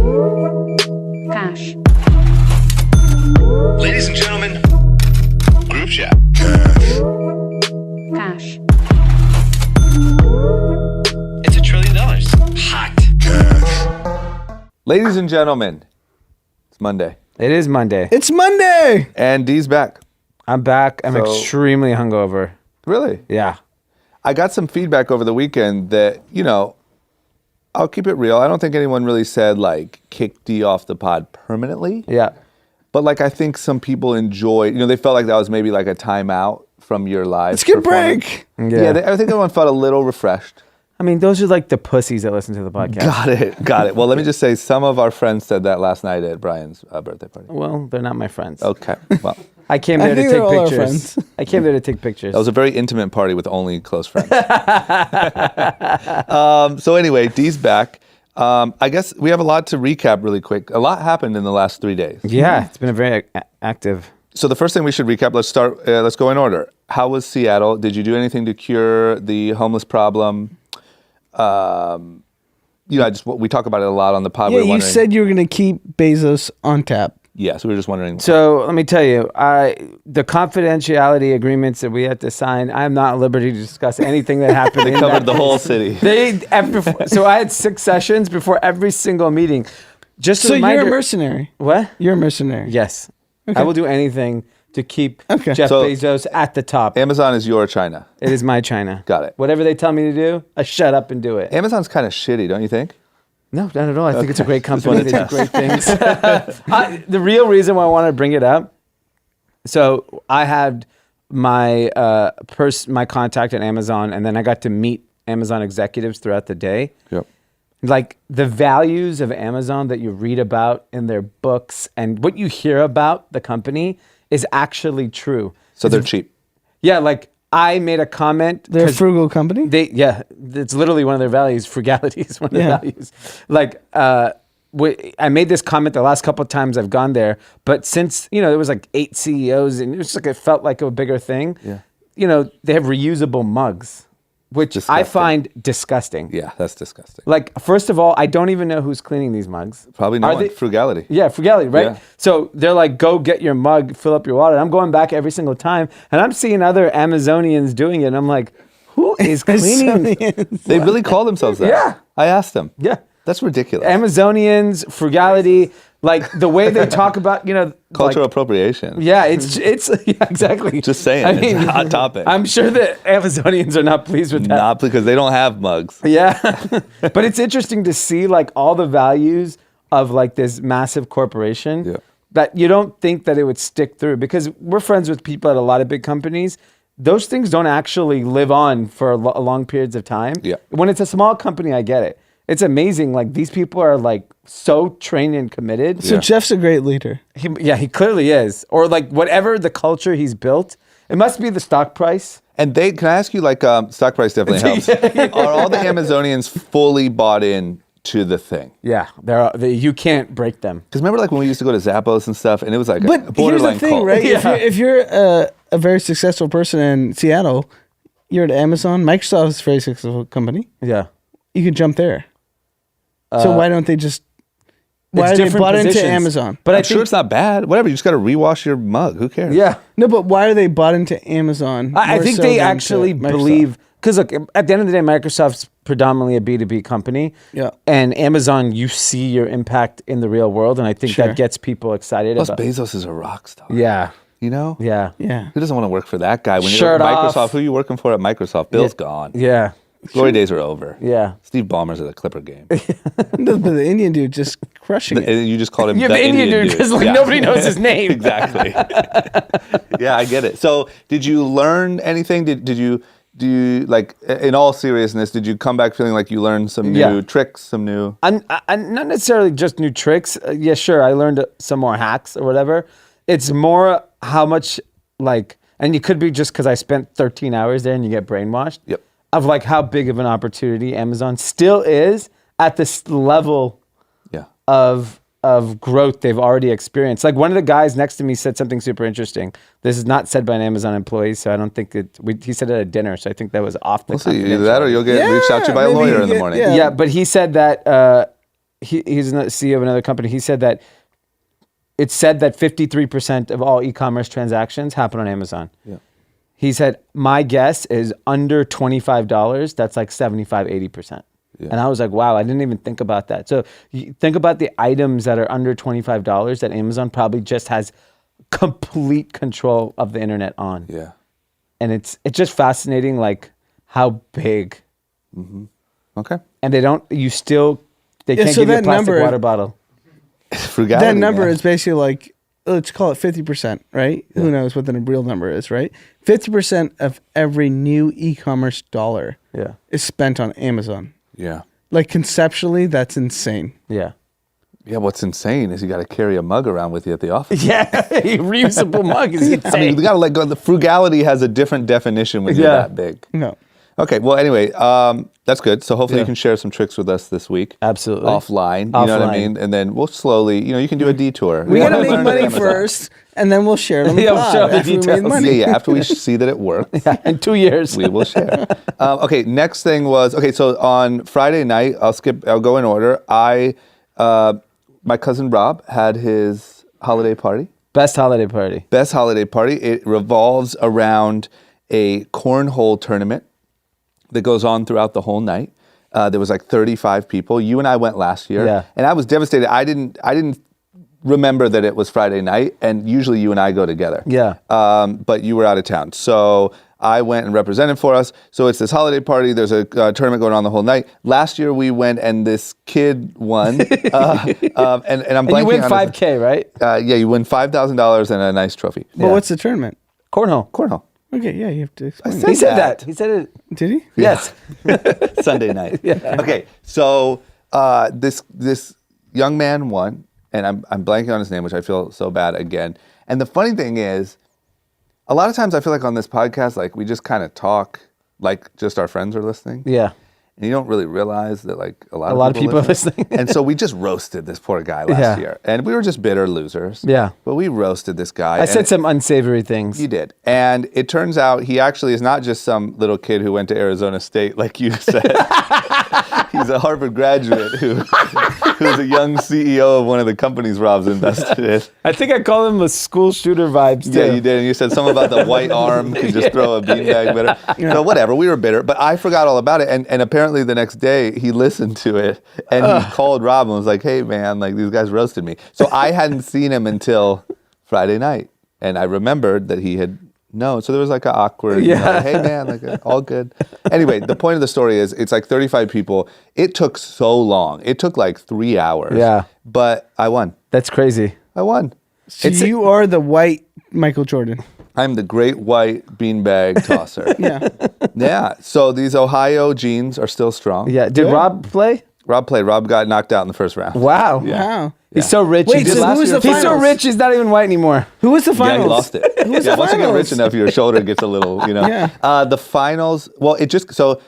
Cash. Ladies and gentlemen, group chat. Cash. It's $1 trillion. Hot. Ladies and gentlemen, it's Monday. It is Monday. It's Monday. And D's back. I'm back. I'm So- extremely hungover. Really? Yeah. I got some feedback over the weekend that, I'll keep it real. I don't think anyone really said, kick D off the pod permanently. Yeah. But, I think some people enjoyed, they felt like that was maybe like a timeout from your live Let's get a performance. break. Yeah. I think everyone felt a little refreshed. I mean, those are like the pussies that listen to the podcast. Got it. Well, let me just say, some of our friends said that last night at Brian's birthday party. Well, they're not my friends. Okay, well, I came I there to think take they're all our pictures. friends. I came there to take pictures. that was a very intimate party with only close friends. So anyway, D's back. I guess we have a lot to recap really quick. A lot happened in the last 3 days. Yeah, it's been a very active. So the first thing we should recap, let's go in order. How was Seattle? Did you do anything to cure the homeless problem? We talk about it a lot on the pod. Yeah, We're you wondering- said you were going to keep Bezos on tap. Yeah, so we were just wondering. So let me tell you, the confidentiality agreements that we had to sign, I am not at liberty to discuss anything that happened. They in covered that the whole case. city. So I had 6 sessions before every single meeting. Just a So reminder, you're a mercenary. What? You're a mercenary. Yes. Okay. I will do anything to keep Okay. Jeff So- Bezos at the top. Amazon is your China. It is my China. Got it. Whatever they tell me to do, I shut up and do it. Amazon's kind of shitty, don't you think? No, not at all. I think it's a great Just company. wanted They to do great things. The real reason why I want to bring it up, so I had my my contact at Amazon, and then I got to meet Amazon executives throughout the day. Yep. Like the values of Amazon that you read about in their books and what you hear about the company is actually true. So they're cheap. Yeah, like I made a comment. They're a 'cause frugal company. it's literally one of their values. Frugality is one of their Yeah. values. Like, I made this comment the last couple of times I've gone there, but since, there was like 8 CEOs and it was like, it felt like a bigger thing. Yeah. They have reusable mugs, which I Disgusting. find disgusting. Yeah, that's disgusting. Like, first of all, I don't even know who's cleaning these mugs. Probably no Are one. they- Frugality. Yeah, frugality, right? Yeah. So they're like, go get your mug, fill up your water. I'm going back every single time, and I'm seeing other Amazonians doing it, and I'm like, who is cleaning? They really call themselves that. Yeah. I asked them. Yeah. That's ridiculous. Amazonians, frugality, like the way they talk about, Cultural like, appropriation. yeah, it's yeah, exactly. Just saying. It's a hot topic. I'm sure that Amazonians are not pleased with that. Not because they don't have mugs. Yeah. But it's interesting to see like all the values of like this massive corporation Yeah. that you don't think that it would stick through, because we're friends with people at a lot of big companies. Those things don't actually live on for long periods of time. Yeah. When it's a small company, I get it. It's amazing. Like these people are like so trained and committed. So Jeff's a great leader. He clearly is. Or like whatever the culture he's built, it must be the stock price. And can I ask you, stock price definitely helps. Are all the Amazonians fully bought in to the thing? Yeah, you can't break them. Because remember when we used to go to Zappos and stuff, and it was like a But here's borderline the thing, cult. right? Yeah. If you're a very successful person in Seattle, you're at Amazon. Microsoft is a very successful company. Yeah. You could jump there. So why don't they just? Why It's are they different bought into positions. Amazon? But I'm sure it's not bad. Whatever, you just got to rewash your mug. Who cares? Yeah. No, but why are they bought into Amazon? I more think so they than to actually Microsoft? believe, because look, at the end of the day, Microsoft's predominantly a B2B company. Yeah. And Amazon, you see your impact in the real world. And I think Sure. that gets people excited Plus, about. Bezos is a rock star. Yeah. You know? Yeah. Yeah. Who doesn't want to work for that guy? When Shirt you're at Microsoft, off. who are you working for at Microsoft? Bill's gone. Yeah. Glory days are over. Yeah. Steve Ballmer's at a Clipper game. No, but the Indian dude just crushing it. And you just called him Yeah, the Indian dude. because like Yeah. nobody knows his name. Exactly. Yeah, I get it. So, did you learn anything? Did you like, in all seriousness, did you come back feeling like you learned some new Yeah. tricks, some new? I'm not necessarily just new tricks. Yeah, sure, I learned some more hacks or whatever. It's more how much and it could be just because I spent 13 hours there and you get brainwashed. Yep. Of like how big of an opportunity Amazon still is at this level Yeah. of growth they've already experienced. Like one of the guys next to me said something super interesting. This is not said by an Amazon employee, so I don't think he said it at a dinner, so I think that was off the We'll see. Either that or you'll get reached out to by a maybe lawyer you in the get- morning. yeah. Yeah, but he said that he's the CEO of another company. He said that it's said that 53% of all e-commerce transactions happen on Amazon. Yeah. He said, my guess is under $25, that's like 75, 80%. Yeah. And I was like, wow, I didn't even think about that. So you think about the items that are under $25 that Amazon probably just has complete control of the internet on. Yeah. And it's just fascinating, like how big. Okay. And they can't so give you a that plastic number- water bottle. Frugality. That number man. is basically like, let's call it 50%, right? Who knows what the real number is, right? 50% of every new e-commerce dollar Yeah. is spent on Amazon. Yeah. Like conceptually, that's insane. Yeah. Yeah. What's insane is you got to carry a mug around with you at the office. Yeah. Reusable mug is insane. I mean, we got to let go. The frugality has a different definition when you're Yeah. that big. No. Okay. Well, anyway, that's good. So hopefully you can share some tricks with us this week. Absolutely. Offline. You know what I Offline. mean? And then we'll slowly, you can do a detour. We got to make Learn money Amazon. first, and then we'll share it on the Yeah, we'll pod share the after we made details. money. Yeah. After we see that it works. In 2 years. We will share. Okay, next thing was so on Friday night, I'll go in order. My cousin Rob had his holiday party. Best holiday party. Best holiday party. It revolves around a cornhole tournament that goes on throughout the whole night. There was like 35 people. You and I went last year, Yeah. and I was devastated. I didn't remember that it was Friday night, and usually you and I go together. Yeah. But you were out of town, so I went and represented for us. So it's this holiday party. There's a tournament going on the whole night. Last year we went, and this kid won. And I'm blanking And you win on 5K, right? yeah, you win $5,000 and a nice trophy. But what's the tournament? Cornhole. Cornhole. Okay, yeah, you have to explain. said He said that. that. He said it. Did he? Yes. Sunday night. Okay, so this young man won, and I'm blanking on his name, which I feel so bad again. And the funny thing is, a lot of times I feel like on this podcast, like we just kind of talk like just our friends are listening. Yeah. And you don't really realize that like a lot of people are listening. And so we just roasted this poor guy last year. And we were just bitter losers. Yeah. But we roasted this guy. I said some unsavory things. You did. And it turns out he actually is not just some little kid who went to Arizona State, like you said. He's a Harvard graduate who's a young CEO of one of the companies Rob's invested in. I think I called him the school shooter vibes too. Yeah, you did. And you said something about the white arm could just throw a beanbag better. So whatever, we were bitter. But I forgot all about it. And apparently the next day he listened to it and he called Rob and was like, hey man, like these guys roasted me. So I hadn't seen him until Friday night. And I remembered that he had known. So there was like an awkward, hey man, like all good. Anyway, the point of the story is it's like 35 people. It took so long. It took like 3 hours. Yeah. But I won. That's crazy. I won. So you are the white Michael Jordan. I'm the great white beanbag tosser. Yeah. Yeah. So these Ohio genes are still strong. Yeah. Did Rob play? Rob played. Rob got knocked out in the first round. Wow. Wow. He's so rich. Wait, he so who was the He's so finals? rich, he's not even white anymore. Who was the Yeah, finals? he lost it. was Yeah, the once you get finals? rich enough, your shoulder gets a little, Yeah. The finals, well, it just, so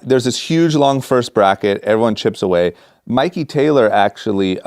there's this huge long first bracket. Everyone chips away. Mikey Taylor actually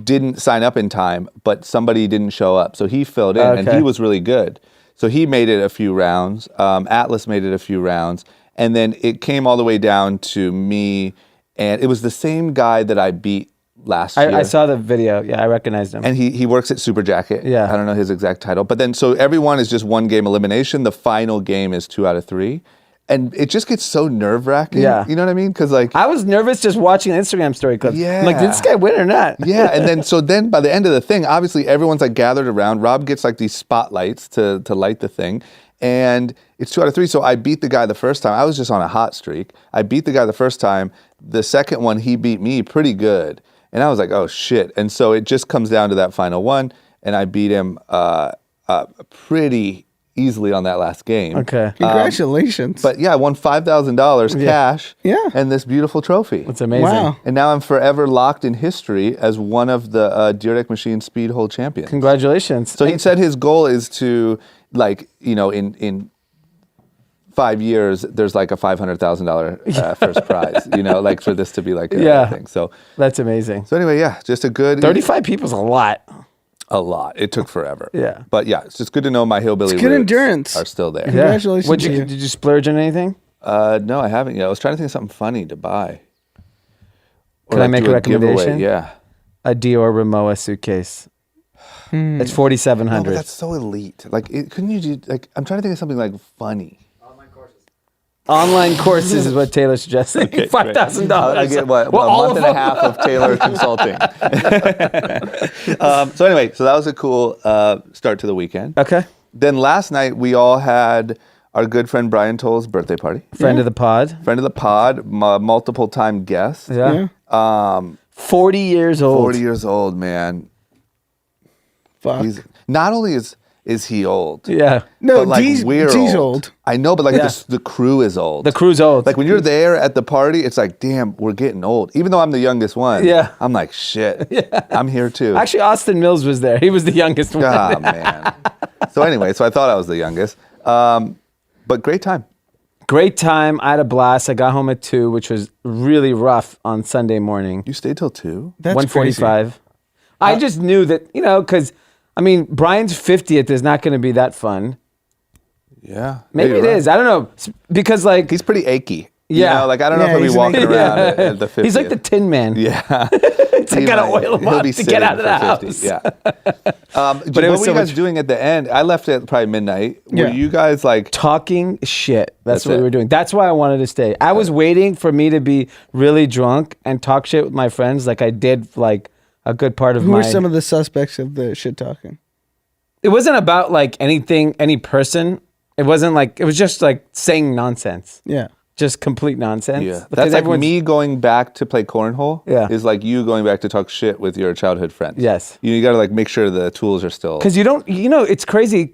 didn't sign up in time, but somebody didn't show up. So he filled in and Okay. he was really good. So he made it a few rounds. Atlas made it a few rounds. And then it came all the way down to me. And it was the same guy that I beat last year. I saw the video. Yeah, I recognized him. And he works at Super Jacket. Yeah. I don't know his exact title. But then, so everyone is just one game elimination. The final game is 2 out of 3. And it just gets so nerve-wracking. Yeah. You know what I mean? Because like... I was nervous just watching an Instagram story clip. Yeah. I'm like, did this guy win or not? Yeah, and then by the end of the thing, obviously everyone's like gathered around. Rob gets like these spotlights to light the thing. And it's 2 out of 3. So I beat the guy the first time. I was just on a hot streak. I beat the guy the first time. The second one, he beat me pretty good. And I was like, oh shit. And so it just comes down to that final one. And I beat him pretty easily on that last game. Okay. Congratulations. But yeah, I won $5,000 cash. Yeah. And this beautiful trophy. It's amazing. Wow. And now I'm forever locked in history as one of the Dyrdek Machine Speed Hole champions. Congratulations. So he said his goal is to, like, in 5 years, there's like a $500,000 first prize, like for this to be like a thing. So That's amazing. anyway, yeah, just a good 35 people's a lot. a lot. It took forever. Yeah. But yeah, it's just good to know my hillbilly It's good roots endurance. are still there. Congratulations What'd to you. Did you splurge on anything? No, I haven't yet. I was trying to think of something funny to buy. Or Can I make do a giveaway. recommendation? Yeah. A Dior Rimowa suitcase. It's $4,700. No, but that's so elite. Like, couldn't you do, like, I'm trying to think of something like funny. Online courses is what Taylor's suggesting. Okay, $5,000. I get what? Well, a all month and a half of Taylor consulting. So anyway, so that was a cool start to the weekend. Okay. Then last night we all had our good friend Brian Toll's birthday party. Friend of the pod. Friend of the pod, multiple time guest. Yeah. 40 years old. 40 years old, man. Fuck. Not only is he old. Yeah. No, but like D's we're old. I know, but like Yeah. the crew is old. The crew's old. Like when you're there at the party, it's like, damn, we're getting old. Even though I'm the youngest one. Yeah. I'm like, shit. I'm here too. Actually, Austin Mills was there. He was the youngest one. Ah, man. So anyway, so I thought I was the youngest. But great time. Great time. I had a blast. I got home at 2, which was really rough on Sunday morning. You stayed till 2? That's 1:45. I just knew that, because, I mean, Brian's 50th is not going to be that fun. Yeah. Maybe it is. I don't know. Because, like, He's pretty achy. Yeah. You know, like I don't know Yeah, if he'll he's be an walking achy- around at the 50th. he's like the Tin Man. Yeah. It's like, gotta oil him He'll up be to get out of the sitting house. for 50, Yeah. But it what was were so you guys much- doing at the end? I left at probably midnight. Yeah. Were you guys like Talking shit. That's what it. we were doing. That's why I wanted to stay. I was waiting for me to be really drunk and talk shit with my friends like I did like a good part of Who my... were some of the suspects of the shit talking? It wasn't about like anything, any person. It wasn't like... It was just like saying nonsense. Yeah. Just complete nonsense. Yeah, Because that's like everyone's- me going back to play cornhole. Yeah. Is like you going back to talk shit with your childhood friends. Yes. You got to like make sure the tools are still. Because you don't, it's crazy.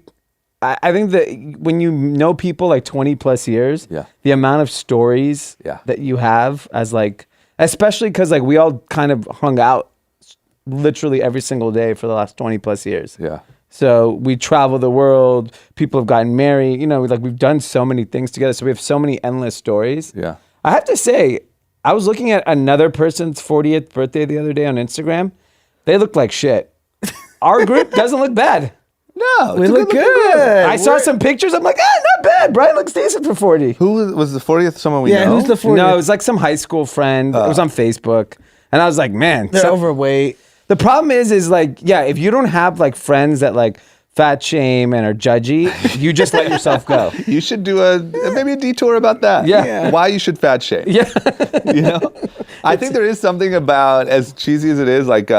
I think that when you know people like 20 plus years, Yeah. the amount of stories Yeah. that you have as like, especially because like we all kind of hung out literally every single day for the last 20 plus years. Yeah. So we travel the world. People have gotten married. Like we've done so many things together. So we have so many endless stories. Yeah. I have to say, I was looking at another person's 40th birthday the other day on Instagram. They look like shit. Our group doesn't look bad. No, We it's a look good-looking group. good. I saw some pictures. I'm like, not bad. Brian looks decent for 40. Who was the 40th? Someone we Yeah, know. who's the 40th? No, it was like some high school friend. It was on Facebook. And I was like, man. They're overweight. The problem is like, yeah, if you don't have like friends that like fat shame and are judgy, you just let yourself go. You should do maybe a detour about that. Yeah. Yeah. Why you should fat shame. Yeah. You know, I think there is something about, as cheesy as it is, like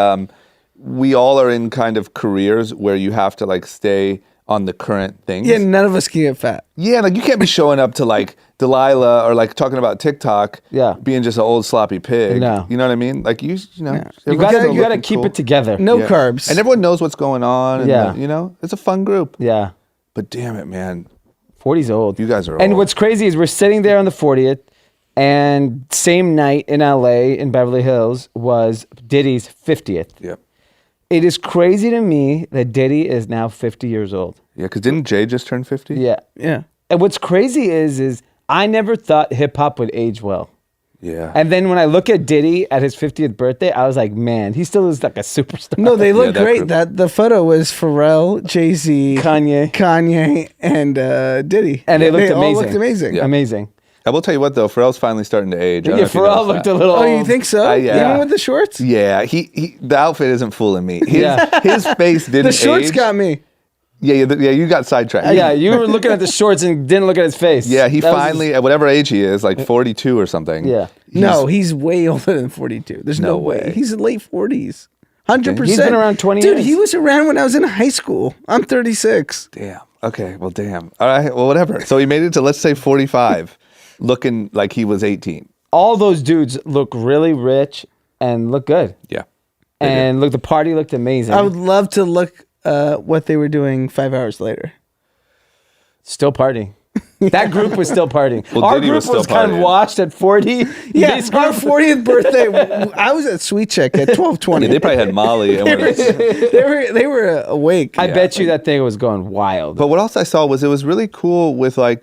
we all are in kind of careers where you have to like stay on the current things. Yeah, none of us can get fat. Yeah, like you can't be showing up to like Delilah or like talking about TikTok. Yeah. Being just an old sloppy pig. No. You know what I mean? Like you know. You everyone's gotta still looking keep cool. it together. No Yeah. carbs. And everyone knows what's going on. And Yeah. you know, it's a fun group. Yeah. But damn it, man. 40's old. You guys are And old. what's crazy is we're sitting there on the 40th, and same night in LA in Beverly Hills was Diddy's 50th. Yep. It is crazy to me that Diddy is now 50 years old. Yeah, because didn't Jay just turn 50? Yeah. Yeah. And what's crazy is I never thought hip hop would age well. Yeah. And then when I look at Diddy at his 50th birthday, I was like, man, he still is like a superstar. No, they look that great. group. That the photo was Pharrell, Jay-Z, Kanye. and Diddy. And they looked all amazing. looked amazing. Yeah. Amazing. I will tell you what though, Pharrell's finally starting to age. I don't Yeah, know if you Pharrell noticed looked that. a little Oh, you old. think so? yeah. Even with the shorts? Yeah, he the outfit isn't fooling me. His, Yeah. his face didn't The shorts age. got me. Yeah, you got sidetracked. Yeah, you were looking at the shorts and didn't look at his face. Yeah, he That was finally, at whatever age he is, like 42 or something. Yeah. No, he's way older than 42. There's no, No way. way. He's in late 40s. 100%. He's been around 20 Dude, years. he was around when I was in high school. I'm 36. Damn. Okay, well, damn. All right, well, whatever. So he made it to, let's say, 45, looking like he was 18. all those dudes look really rich and look good. Yeah. And look, the party looked amazing. I would love to look what they were doing 5 hours later. Still partying. That group was still partying. Well, Our Diddy group was still was kind of partying. washed at 40. Yeah, His our group- 40th birthday, I was at Sweet Check at 12:20. Yeah, they probably had Molly. And they were awake. I bet you that thing was going wild. but what else I saw was it was really cool with like,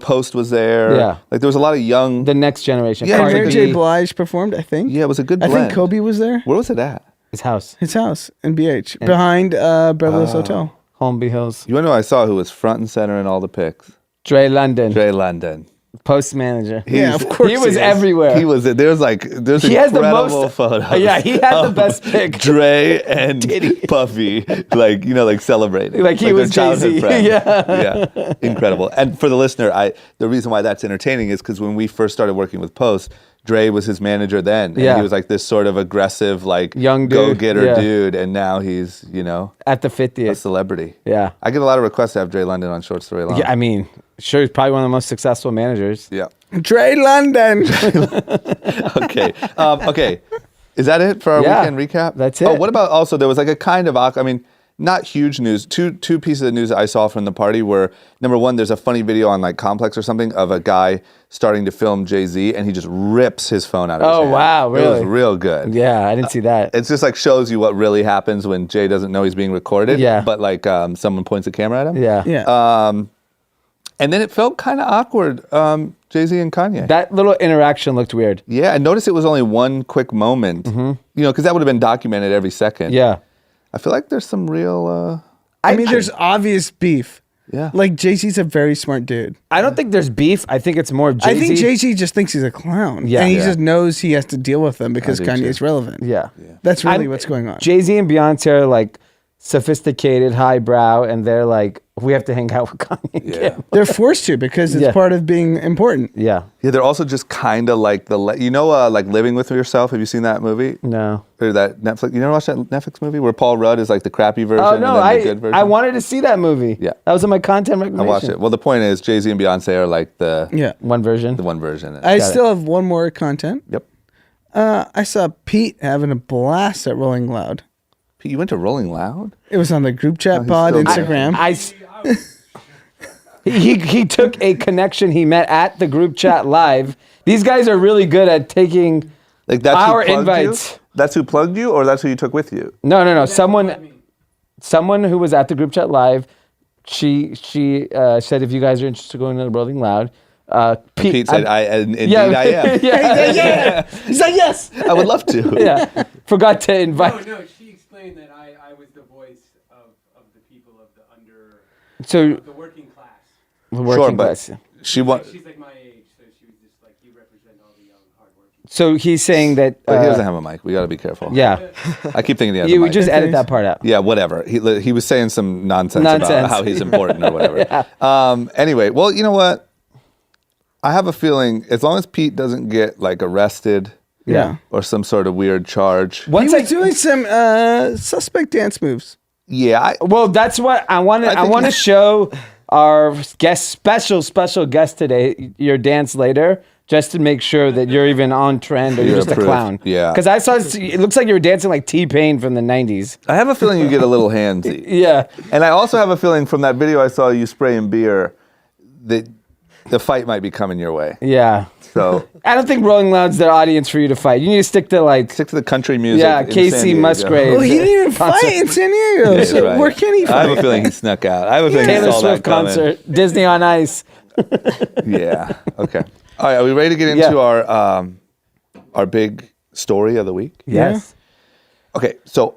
Post was there. Yeah. Like there was a lot of young. The next generation. Yeah, And Cardi Mary B, J. Blige performed, I think. Yeah, it was a good I blend. think Kobe was there. Where was it at? his house. His house in BH, behind Beverly's Hotel. Holmby Hills. You want to know who I saw who was front and center in all the pics? Dre London. Dre London. Post manager. Yeah, of course He was he is. every He was. There's He has the incredible most. photos. Yeah, he had the best pic. Dre and Puffy, like celebrating, Like he their was childhood Jay-Z. friends. Yeah. Yeah, incredible. And for the listener, the reason why that's entertaining is because when we first started working with Post, Dre was his manager then, and Yeah. he was like this sort of aggressive, like Young dude. go-getter Yeah. dude, and now he's At the a 50th. celebrity. Yeah. I get a lot of requests to have Dre London on Short Story Long. Yeah, I mean, sure, he's probably one of the most successful managers. Yeah. Dre London. Okay. Okay. Is that it for our Yeah, weekend recap? that's Oh, it. what about also there was like a kind of I mean, not huge news. Two pieces of news that I saw from the party were number one, there's a funny video on like Complex or something of a guy starting to film Jay-Z and he just rips his phone out of his Oh, hand. wow, It was really? real good. Yeah, I didn't see that. It's just like shows you what really happens when Jay doesn't know he's being recorded. Yeah. But like someone points a camera at him. Yeah. Yeah. And then it felt kind of awkward, Jay-Z and Kanye. That little interaction looked weird. Yeah, and notice it was only one quick moment. Because that would have been documented every second. Yeah. I feel like there's some real. I mean, there's obvious beef. Yeah. Like Jay-Z's a very smart dude. I don't think there's beef. I think it's more Jay-Z. I think Jay-Z just thinks he's a clown. Yeah. And he Yeah. just knows he has to deal with them because I do Kanye's too. relevant. Yeah. That's really what's going on. Jay-Z and Beyonce are like sophisticated, highbrow, and they're like, we have to hang out with Kanye. Yeah. They're forced to because it's Yeah. part of being important. Yeah. Yeah, they're also just kind of like like Living with Yourself. Have you seen that movie? No. Or that Netflix? You never watched that Netflix movie where Paul Rudd is like the crappy version Oh, and no. then the good version? I wanted to see that movie. Yeah. That was in my content I recommendation. watched it. Well, the point is Jay-Z and Beyonce are like the Yeah. One version. one version. I Got it. still have one more content. Yep. I saw Pete having a blast at Rolling Loud. Pete, you went to Rolling Loud? It was on the group chat he's pod, still there. Instagram. He took a connection he met at the group chat live. These guys are really good at taking Like that's our who plugged invites. You? That's who plugged you, or that's who you took with you? No. Someone who was at the group chat live. She said, if you guys are interested in going to the Rolling Loud, Pete said, "Indeed, yeah, I am. yeah. He's like, yes. I would love to." Yeah. Forgot to invite. No, she explained that I was the voice of the people of the So the working class. the Sure, working but class. she wants. She's like my age, so she was just like, you represent all the young, hardworking. So he's saying that. But he doesn't have a mic. We got to be careful. Yeah. I keep thinking he has a You mic. just edit that part out. Yeah, whatever. He was saying some nonsense about Nonsense. how he's important or whatever. Anyway, well, you know what? I have a feeling as long as Pete doesn't get like arrested, Yeah. or some sort of weird charge. He Once was doing some suspect dance moves. Yeah, Well, that's what I want to. I think want to he's- show our special guest today your dance later, just to make sure that you're even on trend or you're You're just a approved. clown. Yeah. Because I saw it looks like you were dancing like T-Pain from the '90s. I have a feeling you get a little handsy. Yeah. And I also have a feeling from that video I saw you spraying beer that the fight might be coming your way. Yeah. So I don't think Rolling Loud's their audience for you to fight. You need to stick to like. stick to the country music. Yeah, in San Casey Diego. Musgrave. Oh, he didn't even Concert. fight in San Diego. Yeah, So right. where can he I have fight? a feeling he snuck out. I have a feeling he Taylor saw Swift that coming. concert, Disney on Ice. Yeah. Okay. All right. Are we ready to get into our big story of the week? Yes. Okay. So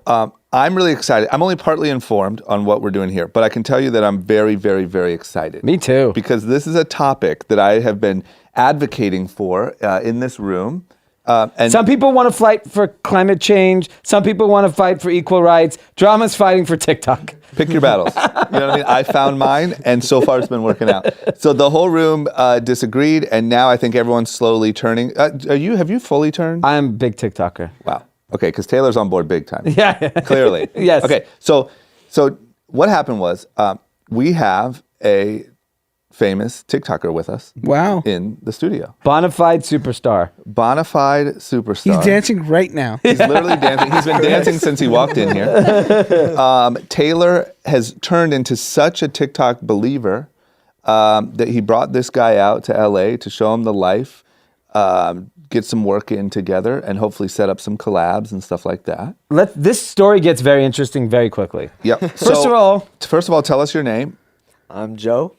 I'm really excited. I'm only partly informed on what we're doing here, but I can tell you that I'm very, very, very excited. Me too. Because this is a topic that I have been advocating for in this room. And Some people want to fight for climate change. Some people want to fight for equal rights. Drama's fighting for TikTok. pick your battles. You know what I mean? I found mine, and so far it's been working out. So the whole room disagreed, and now I think everyone's slowly turning. Have you fully turned? I'm a big TikToker. Wow. Okay, because Taylor's on board big time. Yeah. Clearly. Yes. Okay, so what happened was we have a famous TikToker with us Wow. in the studio. Bonafide superstar. Bonafide superstar. He's dancing right now. He's literally dancing. He's been dancing since he walked in here. Taylor has turned into such a TikTok believer that he brought this guy out to LA to show him the life, get some work in together, and hopefully set up some collabs and stuff like that. This story gets very interesting very quickly. Yep. First of all, tell us your name. I'm Joe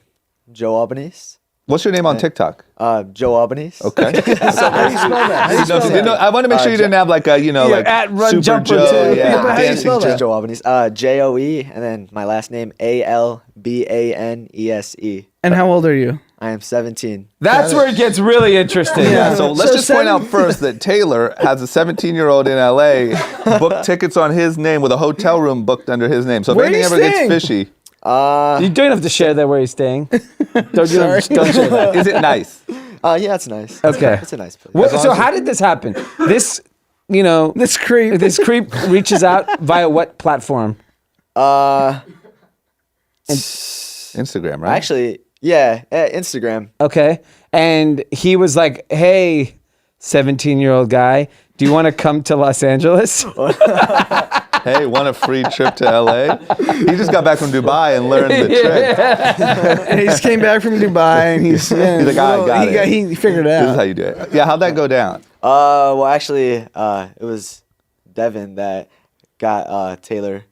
Albanese. What's your name on TikTok? Joe Albanese. Okay. How do you spell that? How do you spell that? I want to make sure you didn't have like a, like at Run Super Jumper Joe, too. yeah, How do you dancing spell Joe. that? Joe Albanese. Joe, and then my last name Albanese. And how old are you? I am 17. That's where it gets really interesting. Yeah. So let's So just point out first that Taylor has a 17-year-old in LA booked tickets on his name with a hotel room booked under his name. So if Where anything you ever staying? gets fishy, You don't have to share that where he's staying. Don't share that. is it nice? Yeah, it's nice. Okay. It's a nice place. What, so how did this happen? This This creep. this creep reaches out via what platform? Instagram, right? Actually, yeah, Instagram. Okay. And he was like, hey, 17-year-old guy, do you want to come to Los Angeles? Hey, want a free trip to LA? He just got back from Dubai and learned the trick. And he just came back from Dubai and he's like, I got it. He figured it This is out. how you do it. Yeah, how'd that go down? Well, actually, it was Devin that got Taylor's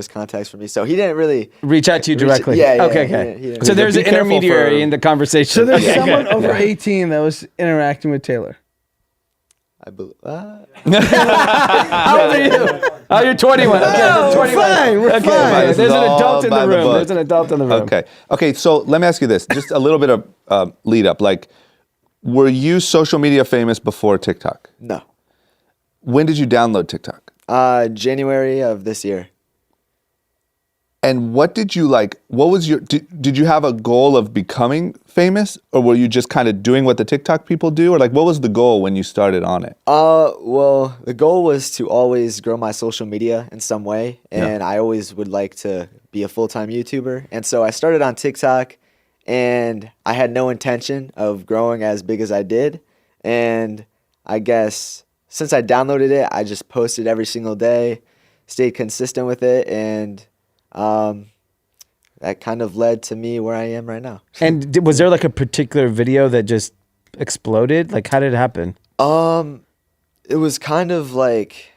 contacts for me. So he didn't really Reach out to you directly. Yeah. Okay. He didn't So really- there's Be an careful intermediary for- in the conversation. So there's someone over 18 that was interacting with Taylor. I believe. How old are you? Oh, you're 21. Okay, No, you're 21. we're fine. We're Okay, fine. This there's is an all adult in by the the room. book. There's an adult in the room. Okay. So let me ask you this. Just a little bit of lead up. Like, were you social media famous before TikTok? No. When did you download TikTok? January of this year. And what did you like? What was your? Did you have a goal of becoming famous, or were you just kind of doing what the TikTok people do, or like what was the goal when you started on it? Well, the goal was to always grow my social media in some way, and I always would like to be a full-time YouTuber. And so I started on TikTok, and I had no intention of growing as big as I did. And I guess since I downloaded it, I just posted every single day, stayed consistent with it, and that kind of led to me where I am right now. And was there like a particular video that just exploded? Like, how did it happen? It was kind of like,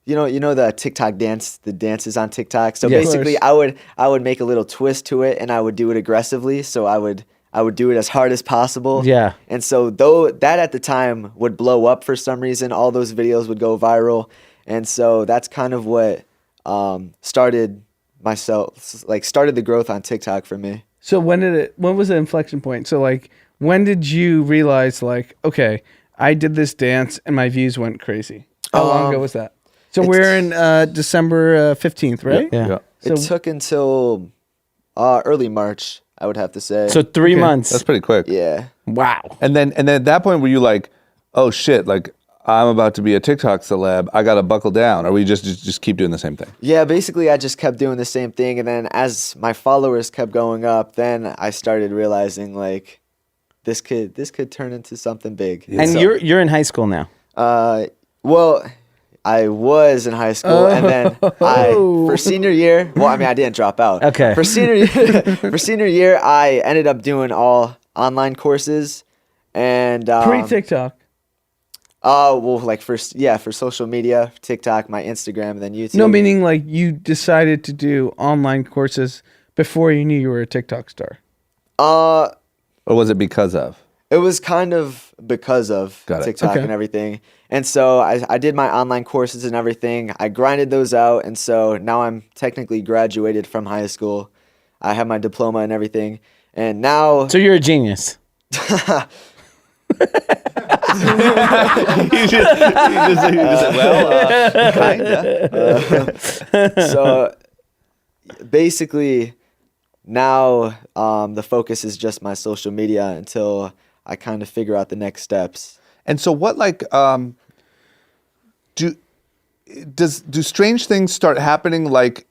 you know the TikTok dance, the dances on TikTok. So Yes. basically, I would make a little twist to it, and I would do it aggressively. So I would do it as hard as possible. Yeah. And so though that at the time would blow up for some reason, all those videos would go viral, and so that's kind of what started the growth on TikTok for me. So when was the inflection point? So like, when did you realize like, okay, I did this dance and my views went crazy? How long ago was that? So we're in December 15th, right? Yeah. It So- took until early March, I would have to say. So 3 months. That's pretty quick. yeah. Wow. And then at that point, were you like, oh shit, like I'm about to be a TikTok celeb, I gotta buckle down, or we just keep doing the same thing? Yeah, basically I just kept doing the same thing, and then as my followers kept going up, then I started realizing like this could turn into something big. And So, you're in high school now. well, I was in high school, and then for senior year, well, I mean I didn't drop out. Okay. For senior year, I ended up doing all online courses, and Pre-TikTok. well, like for social media, TikTok, my Instagram, and then YouTube. No, meaning like you decided to do online courses before you knew you were a TikTok star. Or was it because of? It was kind of because of Got it. TikTok Okay. and everything. And so I did my online courses and everything. I grinded those out. And so now I'm technically graduated from high school. I have my diploma and everything. And now, So you're a genius. so basically now the focus is just my social media until I kind of figure out the next steps. And so what like do strange things start happening, like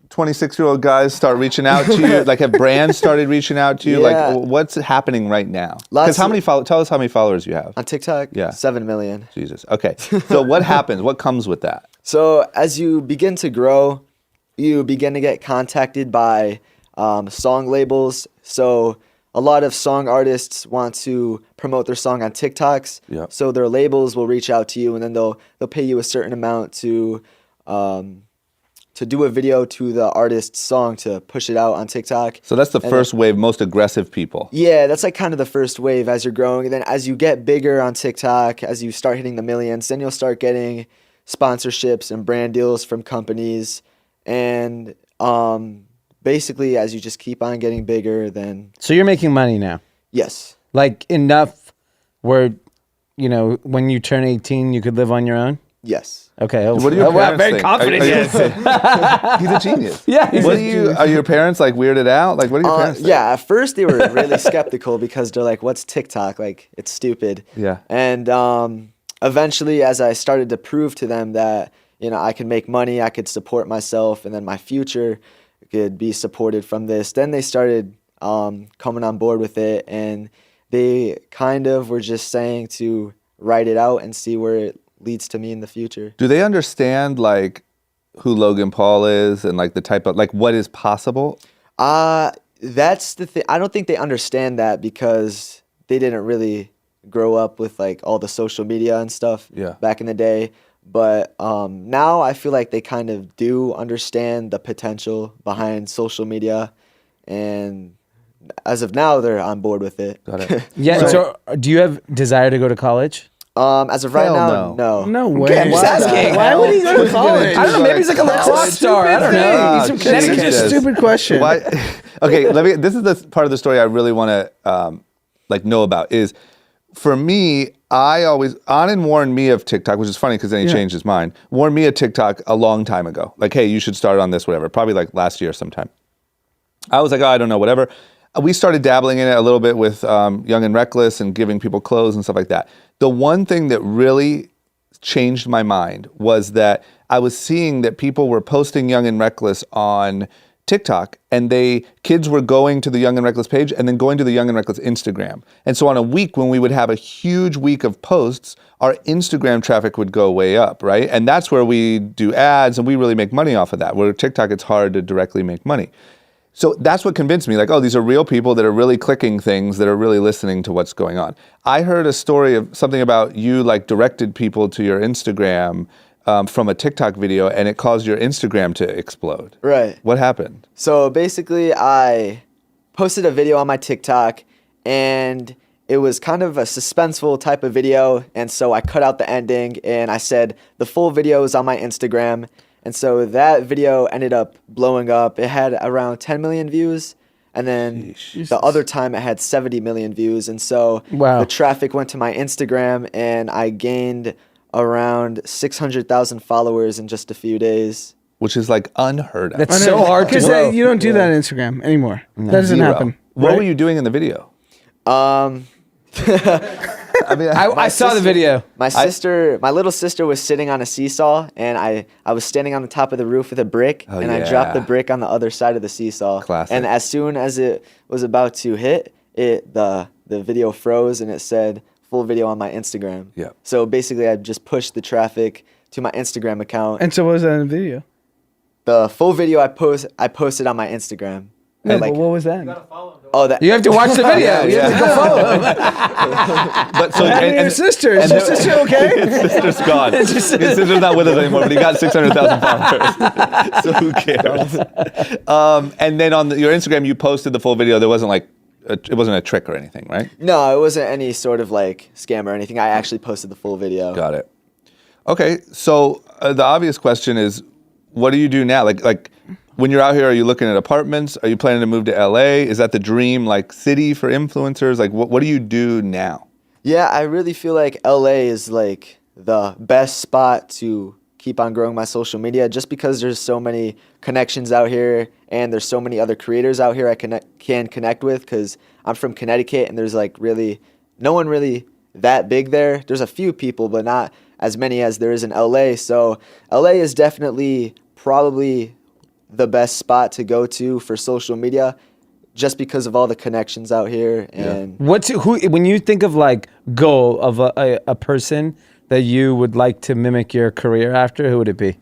26-year-old guys start reaching out to you? Like have brands started reaching out to you? Yeah. Like what's happening right now? Lots Because how of- many tell us how many followers you have. On TikTok, Yeah. 7 million. Jesus. Okay. So what happens? What comes with that? So as you begin to grow, you begin to get contacted by song labels. So a lot of song artists want to promote their song on TikToks. Yeah. So their labels will reach out to you, and then they'll pay you a certain amount to do a video to the artist's song to push it out on TikTok. So that's the And first wave, most aggressive people. Yeah, that's like kind of the first wave as you're growing. And then as you get bigger on TikTok, as you start hitting the millions, then you'll start getting sponsorships and brand deals from companies. And basically, as you just keep on getting bigger, then So you're making money now, yes. like enough where, you know, when you turn 18, you could live on your own. Yes. Okay. What do your wow, parents very think? confident. Yes. He's a genius. Yeah, he's What a do you? Are your parents like weirded out? Like, what do your parents think? Yeah, at first they were really skeptical because they're like, "What's TikTok? Like, it's stupid." Yeah. And eventually, as I started to prove to them that I could make money, I could support myself, and then my future could be supported from this, then they started coming on board with it, and they kind of were just saying to write it out and see where it leads to me in the future. Do they understand like who Logan Paul is and like the type of like what is possible? That's the thing. I don't think they understand that because they didn't really grow up with like all the social media and stuff back in the day. But now I feel like they kind of do understand the potential behind social media, and as of now, they're on board with it. Got it. Yeah. So, do you have desire to go to college? As of right Hell now, no. no. No way. I'm just asking. Why would he go to college? I don't know. Maybe he's like a lacrosse star. I don't know. He's from Oh, Connecticut. This is a stupid question. Why? Okay, this is the part of the story I really want to like know about. Is for me, Anand warned me of TikTok, which is funny because then he changed his mind. Warned me of TikTok a long time ago. Like, hey, you should start on this, whatever. Probably like last year sometime. I was like, oh, I don't know, whatever. We started dabbling in it a little bit with Young and Reckless and giving people clothes and stuff like that. The one thing that really changed my mind was that I was seeing that people were posting Young and Reckless on TikTok, and kids were going to the Young and Reckless page and then going to the Young and Reckless Instagram. And so on a week when we would have a huge week of posts, our Instagram traffic would go way up, right? And that's where we do ads and we really make money off of that. Where TikTok, it's hard to directly make money. So that's what convinced me, like, oh, these are real people that are really clicking things, that are really listening to what's going on. I heard a story of something about you like directed people to your Instagram from a TikTok video, and it caused your Instagram to explode. Right. What happened? So basically, I posted a video on my TikTok, and it was kind of a suspenseful type of video, and so I cut out the ending, and I said the full video is on my Instagram. And so that video ended up blowing up. It had around 10 million views. And then the other time it had 70 million views. And so the traffic went to my Instagram, and I gained around 600,000 followers in just a few days. Which is like unheard of. That's so hard to Because grow. you don't do that on Instagram anymore. That doesn't Zero. happen. What right? were you doing in the video? I mean, I saw the video. My little sister was sitting on a seesaw, and I was standing on the top of the roof with a brick, and I dropped the brick on the other side of the seesaw. Classic. And as soon as it was about to hit, the video froze, and it said full video on my Instagram. Yeah. So basically, I just pushed the traffic to my Instagram account. And so what was that in the video? The full video I posted on my Instagram. No, Like- but what was that? You gotta follow them. Oh, that You have to watch the video. You have to go follow him. but so And your sister. Is your sister okay? His sister's gone. His sister's not with us anymore, but he got 600,000 followers. So who cares? And then on your Instagram, you posted the full video. There wasn't like, it wasn't a trick or anything, right? No, it wasn't any sort of like scam or anything. I actually posted the full video. Got it. Okay, so the obvious question is, what do you do now? Like when you're out here, are you looking at apartments? Are you planning to move to LA? Is that the dream like city for influencers? Like what do you do now? Yeah, I really feel like LA is like the best spot to keep on growing my social media, just because there's so many connections out here, and there's so many other creators out here I can connect with, because I'm from Connecticut, and there's like really no one really that big there. There's a few people, but not as many as there is in LA. So LA is definitely probably the best spot to go to for social media, just because of all the connections out here. And When you think of like goal of a person that you would like to mimic your career after, who would it be?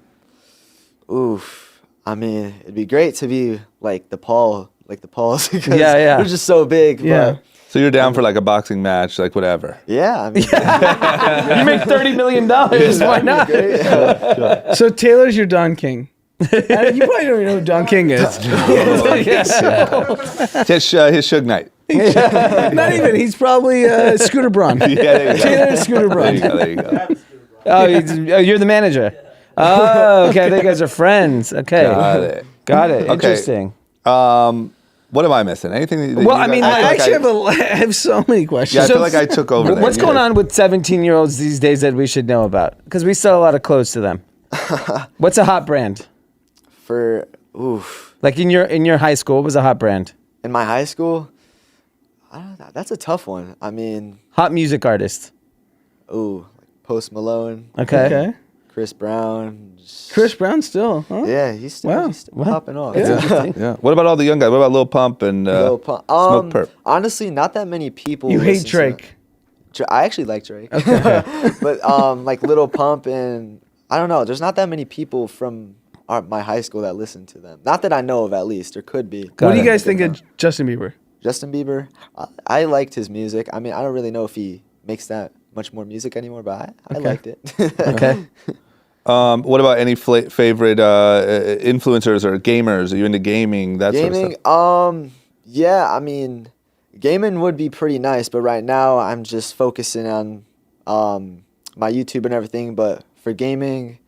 oof, I mean, it'd be great to be like the Pauls, because Yeah. they're just so big. Yeah. But So you're down for like a boxing match, like whatever. yeah, I mean, You make $30 million. Why not? great. So Taylor's your Don King. You probably don't even know who Don King is. His Suge Knight. Not even. He's probably Scooter Braun. Yeah, there you go. Taylor Scooter Braun. There you go. Oh, you're the manager. Oh, okay. They guys are friends. Okay. Got it. Got it. Okay. Interesting. What am I missing? Anything? That Well, you I mean, guys- I feel like actually I have so many questions. Yeah, I feel like I took over. What's going on with 17-year-olds these days that we should know about? Because we sell a lot of clothes to them. What's a hot brand? Like in your high school, what was a hot brand? In my high school, I don't know. That's a tough one. I mean, Hot music artist. like Post Malone, Okay. Chris Brown. Chris Brown still, huh? Yeah, he's still popping off. Yeah. What about all the young guys? What about Lil Pump and Lil Pump. Smoke Perp? Honestly, not that many people. You hate listen to Drake. I actually like Drake. But like Lil Pump and I don't know. There's not that many people from my high school that listen to them. Not that I know of, at least. There could be. What do you guys think of Justin Bieber? Justin Bieber? I liked his music. I mean, I don't really know if he makes that much more music anymore, but I liked it. Okay. What about any favorite influencers or gamers? Are you into gaming? That sort of Gaming? stuff? Yeah, I mean, gaming would be pretty nice, but right now I'm just focusing on my YouTube and everything. But for gaming,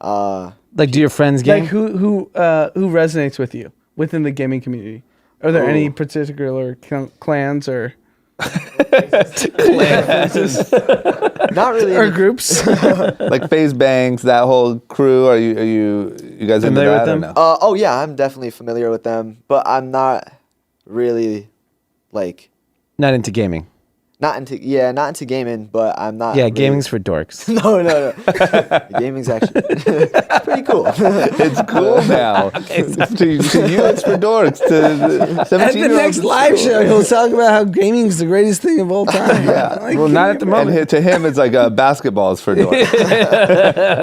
Like, do your friends game? Like who resonates with you within the gaming community? Are there any particular clans or not really. or groups? Like FaZe Banks, that whole crew. Are you guys into Familiar that with or them? no? Oh yeah, I'm definitely familiar with them, but I'm not really like Not into gaming. not into gaming, but I'm not. Yeah, really- gaming's for dorks. No. Gaming's actually it's pretty cool. It's cool now. To you, it's for dorks. To At 17 the next live show, he'll talk about how gaming's the greatest thing of all time. Yeah. Well, not at the moment. And to him, it's like basketball is for dorks.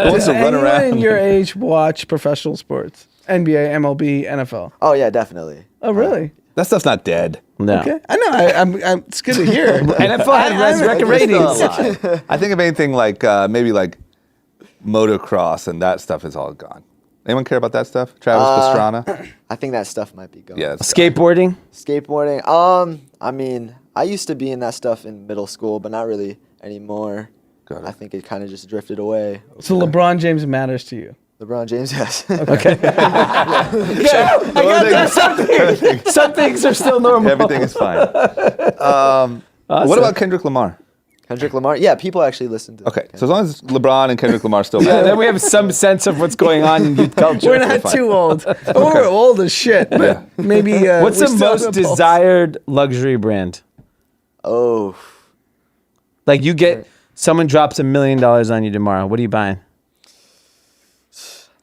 Who wants to run Anyone around? in your age watch professional sports? NBA, MLB, NFL. Oh yeah, definitely. Oh, really? That stuff's not dead. No. Okay. I know. I'm it's good to hear. NFL had record ratings. I think of anything like maybe like motocross and that stuff is all gone. Anyone care about that stuff? Travis Pastrana? I think that stuff might be gone. Yeah. it's- Skateboarding. Skateboarding. I mean, I used to be in that stuff in middle school, but not really anymore. Got it. I think it kind of just drifted away. So LeBron James matters to you. LeBron James, yes. Some things are still normal. Everything is fine. What about Kendrick Lamar? Kendrick Lamar. Yeah, people actually listen to. Okay, so as long as LeBron and Kendrick Lamar still Yeah, matter. then we have some sense of what's going on in youth culture. We're not too old. Oh, we're old as shit. But maybe. What's we the still most have a pulse. desired luxury brand? Oh, Like you get someone drops $1 million on you tomorrow. What are you buying?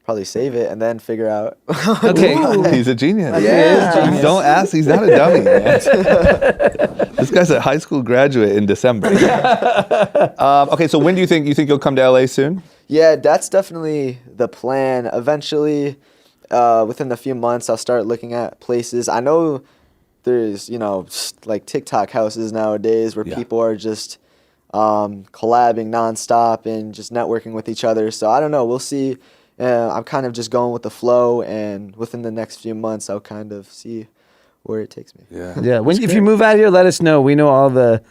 probably save it and then figure out. Okay. He's a genius. Yeah. Don't ask. He's not a dummy, man. This guy's a high school graduate in December. Okay, so when do you think you'll come to LA soon? Yeah, that's definitely the plan. Eventually, within a few months, I'll start looking at places. I know there's, like TikTok houses nowadays where Yeah. people are just collabing nonstop and just networking with each other. So I don't know. We'll see. I'm kind of just going with the flow, and within the next few months, I'll kind of see where it takes me. Yeah. Yeah. If you move out here, let us know. We know all the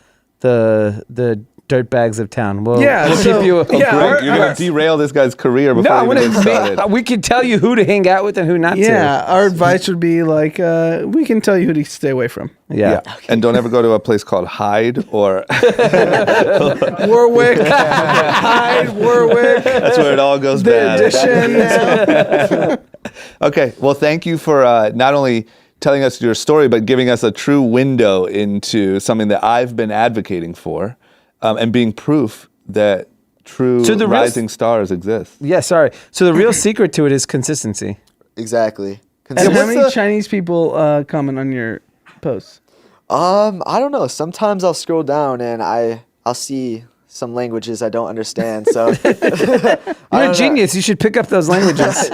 dirt bags of town. We'll keep you. Great. You're going to derail this guy's career before No, I he want even gets started. to. We can tell you who to hang out with and who not Yeah, to. our advice would be like, we can tell you who to stay away from. Yeah. And don't ever go to a place called Hyde or Warwick, Hyde, Warwick, that's where it all goes the bad. addition. Okay, well, thank you for not only telling us your story, but giving us a true window into something that I've been advocating for, and being proof that true So the real- rising stars exist. Yeah. Sorry. So the real secret to it is consistency. Exactly. And how what's many the- Chinese people comment on your posts? I don't know. Sometimes I'll scroll down and I'll see some languages I don't understand. So You're a genius. You should pick up those languages.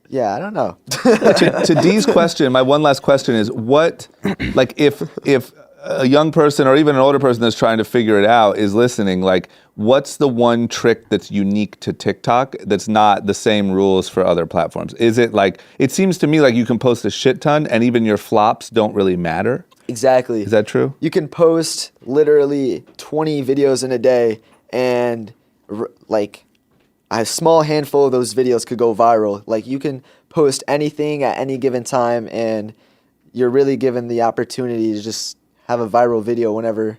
yeah, I don't know. To Dee's question, my one last question is: what, like, if a young person or even an older person that's trying to figure it out is listening, like, what's the one trick that's unique to TikTok that's not the same rules for other platforms? Is it like, it seems to me like you can post a shit ton and even your flops don't really matter. Exactly. Is that true? You can post literally 20 videos in a day and like a small handful of those videos could go viral. Like you can post anything at any given time, and you're really given the opportunity to just have a viral video whenever,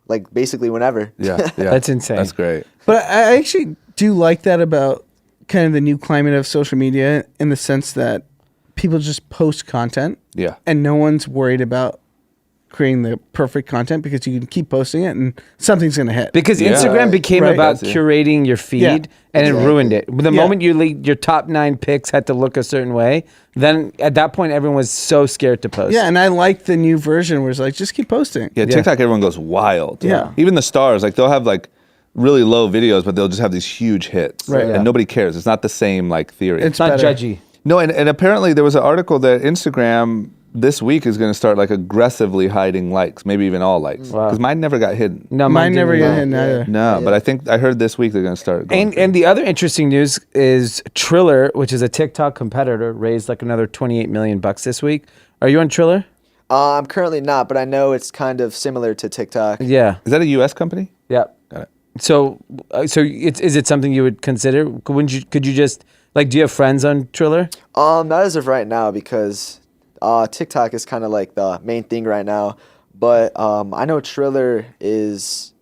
like basically whenever. Yeah. That's insane. That's great. But I actually do like that about kind of the new climate of social media, in the sense that people just post content. Yeah. And no one's worried about creating the perfect content, because you can keep posting it and something's going to hit. Because Yeah. Instagram became Right. about That's it. curating your feed, Yeah. and it ruined it. The Yeah. moment your top 9 picks had to look a certain way, then at that point everyone was so scared to post. Yeah, and I like the new version where it's like, just keep posting. Yeah, TikTok, everyone goes wild. Yeah. Even the stars, like they'll have like really low videos, but they'll just have these huge hits. Right. And Yeah. nobody cares. It's not the same like theory. It's not better. judgy. No, and apparently there was an article that Instagram this week is going to start like aggressively hiding likes, maybe even all likes. Wow. Because mine never got hidden. No, Mine never didn't. got hit either. No, but I heard this week they're going to start going. And the other interesting news is Triller, which is a TikTok competitor, raised like another $28 million this week. Are you on Triller? I'm currently not, but I know it's kind of similar to TikTok. Yeah. Is that a U.S. company? Yeah. Got it. So is it something you would consider? Could you just like, do you have friends on Triller? Not as of right now, because TikTok is kind of like the main thing right now. But I know Triller is.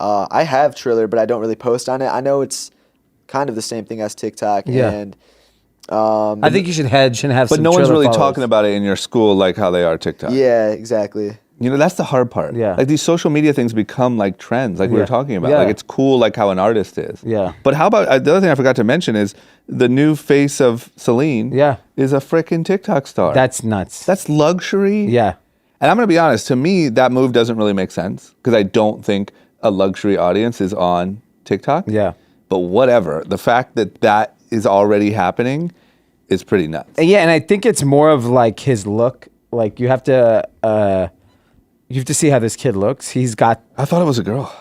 I have Triller, but I don't really post on it. I know it's kind of the same thing as TikTok. Yeah. And I think you should hedge and have But some no one's Triller really followers. talking about it in your school like how they are TikTok. yeah, exactly. You know, that's the hard part. Yeah. Like these social media things become like trends, like we Yeah. were talking about. Yeah. Like it's cool, like how an artist is. Yeah. But how about the other thing I forgot to mention is the new face of Celine. Yeah. Is a freaking TikTok star. That's nuts. That's luxury. Yeah. And I'm gonna be honest. To me, that move doesn't really make sense because I don't think a luxury audience is on TikTok. Yeah. But whatever. The fact that that is already happening is pretty nuts. Yeah, and I think it's more of like his look. Like you have to see how this kid looks. He's got, I thought it was a girl.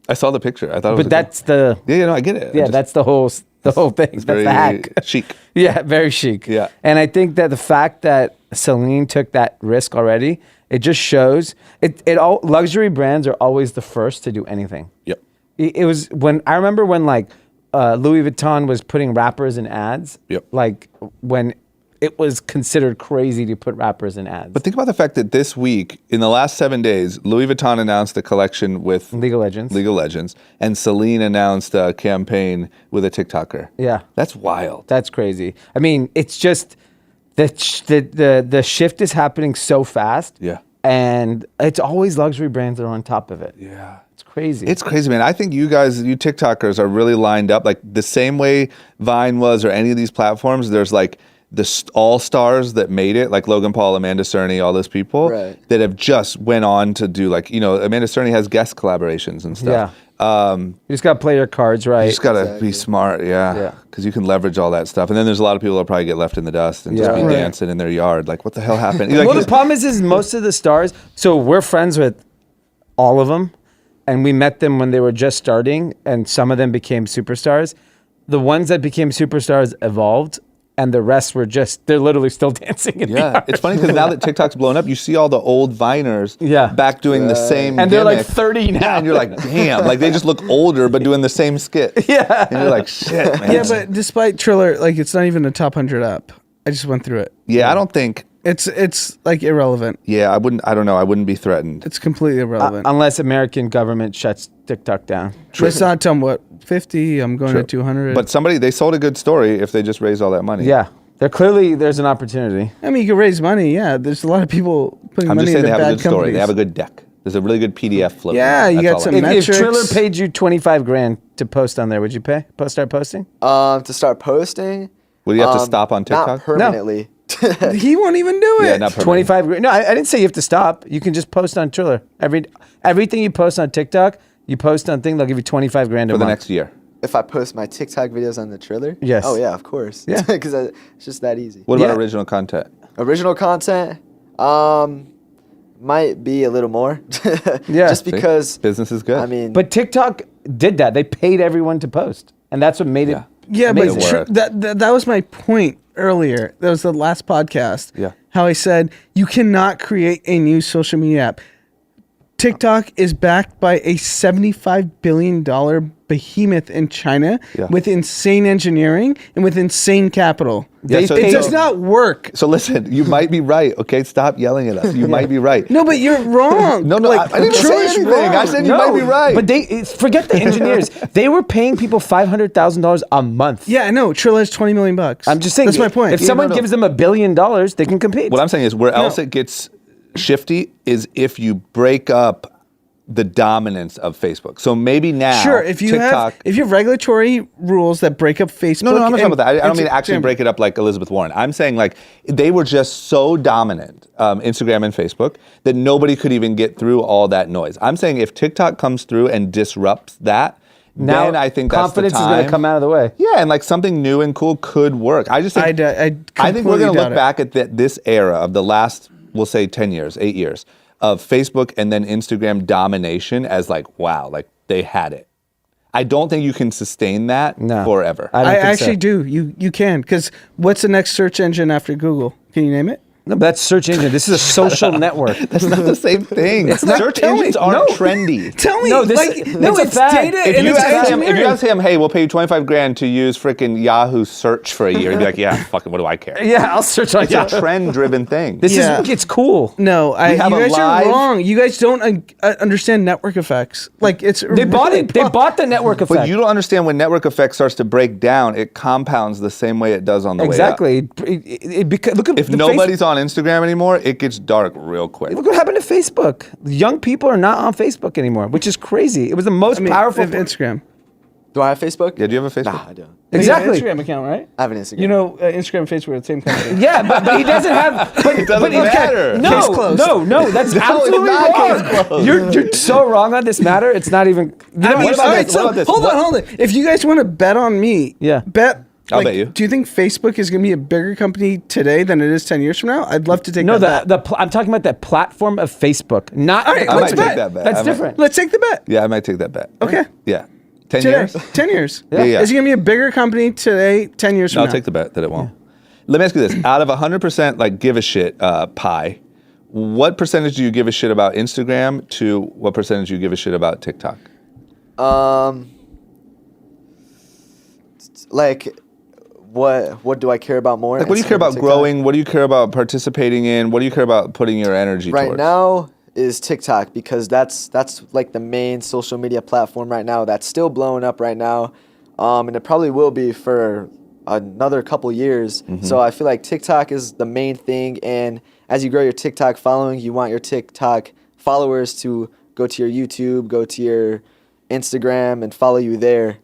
I saw the picture. I thought it was but a girl. that's the Yeah, no, I get it. yeah, that's the whole thing. That's very the hack. chic. Yeah, very chic. Yeah. And I think that the fact that Celine took that risk already, it just shows it all luxury brands are always the first to do anything. Yep. It was when I remember when like Louis Vuitton was putting rappers in ads. Yep. Like when it was considered crazy to put rappers in ads. But think about the fact that this week, in the last 7 days, Louis Vuitton announced a collection with League of Legends. and Celine announced a campaign with a TikToker. Yeah. That's wild. That's crazy. I mean, it's just the shift is happening so fast. Yeah. And it's always luxury brands that are on top of it. Yeah. It's crazy. It's crazy, man. I think you guys, you TikTokers are really lined up. Like the same way Vine was or any of these platforms, there's like the all-stars that made it, like Logan Paul, Amanda Cerny, all those people Right. that have just went on to do like, you know, Amanda Cerny has guest collaborations and stuff. You just got to play your cards right. You just got to Exactly. be smart, Yeah. yeah. Because you can leverage all that stuff. And then there's a lot of people that probably get left in the dust and just Yeah. be Right. dancing in their yard. Like, what the hell happened? Like, Well, the problem is most of the stars, so we're friends with all of them, and we met them when they were just starting, and some of them became superstars. The ones that became superstars evolved, and the rest were just, they're literally still dancing in the yeah, yard. it's funny because now that TikTok's blown up, you see all the old Viners Yeah. back doing the same And they're like gimmick. 30 now. Yeah, and you're like, damn, like they just look older but doing the same skit. Yeah. And you're like, shit, man. Yeah, but despite Triller, like it's not even a top 100 app. I just went through it. Yeah, I don't think, It's like irrelevant. I don't know, I wouldn't be threatened. It's completely irrelevant. Unless American government shuts TikTok down. But it's not telling what 50. I'm going to 200. But they sold a good story if they just raised all that money. Yeah. There's an opportunity. I mean, you can raise money. Yeah, there's a lot of people putting I'm money just saying into they have a bad good story. companies. They have a good deck. There's a really good PDF float. Yeah, you That's got all some I need. If metrics. Triller paid you 25 grand to post on there, would you start posting? To start posting. Would you have to stop on TikTok? Not permanently. He won't even do it. Yeah, not permanent. 25 grand. No, I didn't say you have to stop. You can just post on Triller. Everything you post on TikTok, you post on thing, they'll give you 25 grand a for the month. next year. If I post my TikTok videos on the Triller? Yes. Oh, yeah, of course. Yeah. Because it's just that easy. What about Yeah. original content? Original content might be a little more. Yeah. Just See? because, Business is good. I mean, But TikTok did that. They paid everyone to post. And that's what made it. Yeah, but Amazing. that was my point earlier. That was the last podcast. Yeah. How I said you cannot create a new social media app. TikTok is backed by a $75 billion behemoth in China with insane engineering and with insane capital. Yeah, so- It does not work. So listen, you might be right. Okay, stop yelling at us. You might be right. No, but you're wrong. No, I didn't say True's anything. wrong. I said you might be right. But forget the engineers. They were paying people $500,000 a month. Yeah, I know. Trill has $20 million. I'm just saying. That's my point. If someone no. gives them $1 billion, they can compete. What I'm saying is, where else it gets shifty is if you break up the dominance of Facebook. So maybe now, Sure, if you TikTok, have regulatory rules that break up Facebook. No, I'm not talking about that. I don't mean actually Instagram- break it up like Elizabeth Warren. I'm saying like they were just so dominant, Instagram and Facebook, that nobody could even get through all that noise. I'm saying if TikTok comes through and disrupts that, now then I think that's the confidence is time. going to come out of the way. Yeah, and like something new and cool could work. I just think I think we're going to look back at this era of the last, we'll say 10 years, 8 years of Facebook and then Instagram domination as like, wow, like they had it. I don't think you can sustain that forever. I don't I think actually so. do. You can, because what's the next search engine after Google? Can you name it? No, but that's search engine. This is a social network. That's not the same thing. It's not. Search Tell me. engines aren't No. trendy. Tell me. No, this like, is- no, it's a it's fact. data If and you, it's ask him, engineering. hey, we'll pay you $25,000 to use freaking Yahoo search for a year, he'd be like, yeah, fucking, what do I care? Yeah, I'll search on It's a trend-driven thing. This Yeah. is, it's cool. No, you have a guys live- are wrong. You guys don't understand network effects. Like it's They bought it. They bought the network effect. But you don't understand when network effect starts to break down, it compounds the same way it does on the way up. Exactly. Look at If the nobody's on Instagram anymore, it gets dark real quick. Look what happened to Facebook. Young people are not on Facebook anymore, which is crazy. It was the most powerful. Of Instagram. Do I have Facebook? Yeah, do you have a Facebook? Nah, I don't. Exactly. You have an Instagram account, right? I have an Instagram. You know, Instagram and Facebook are the same company. Yeah, but he doesn't have. But it doesn't matter. No, Case closed. no, that's it's absolutely not wrong. case closed. You're so wrong on this matter. It's not even. You know I mean, what all about right, this? so What about this? hold on. If you guys want to bet on me, Yeah. bet. I'll bet you. Do you think Facebook is going to be a bigger company today than it is 10 years from now? I'd love to take No, that bet. I'm talking about the platform of Facebook, not. All right, I let's might bet. take that bet. That's I might- different. Let's take the bet. Yeah, I might take that bet. Okay. Yeah. 10 Today. years? 10 years. Yeah. Is it going to be a bigger company today, 10 years from I'll now? take the bet that it won't. Let me ask you this. Out of 100% like give a shit pie, what percentage do you give a shit about Instagram to what percentage do you give a shit about TikTok? Like, what do I care about more? Like, what do you care Instagram or about TikTok? growing? What do you care about participating in? What do you care about putting your energy Right towards? now is TikTok, because that's like the main social media platform right now that's still blowing up right now, and it probably will be for another couple years. Mm-hmm. So I feel like TikTok is the main thing, and as you grow your TikTok following, you want your TikTok followers to go to your YouTube, go to your Instagram, and follow you there.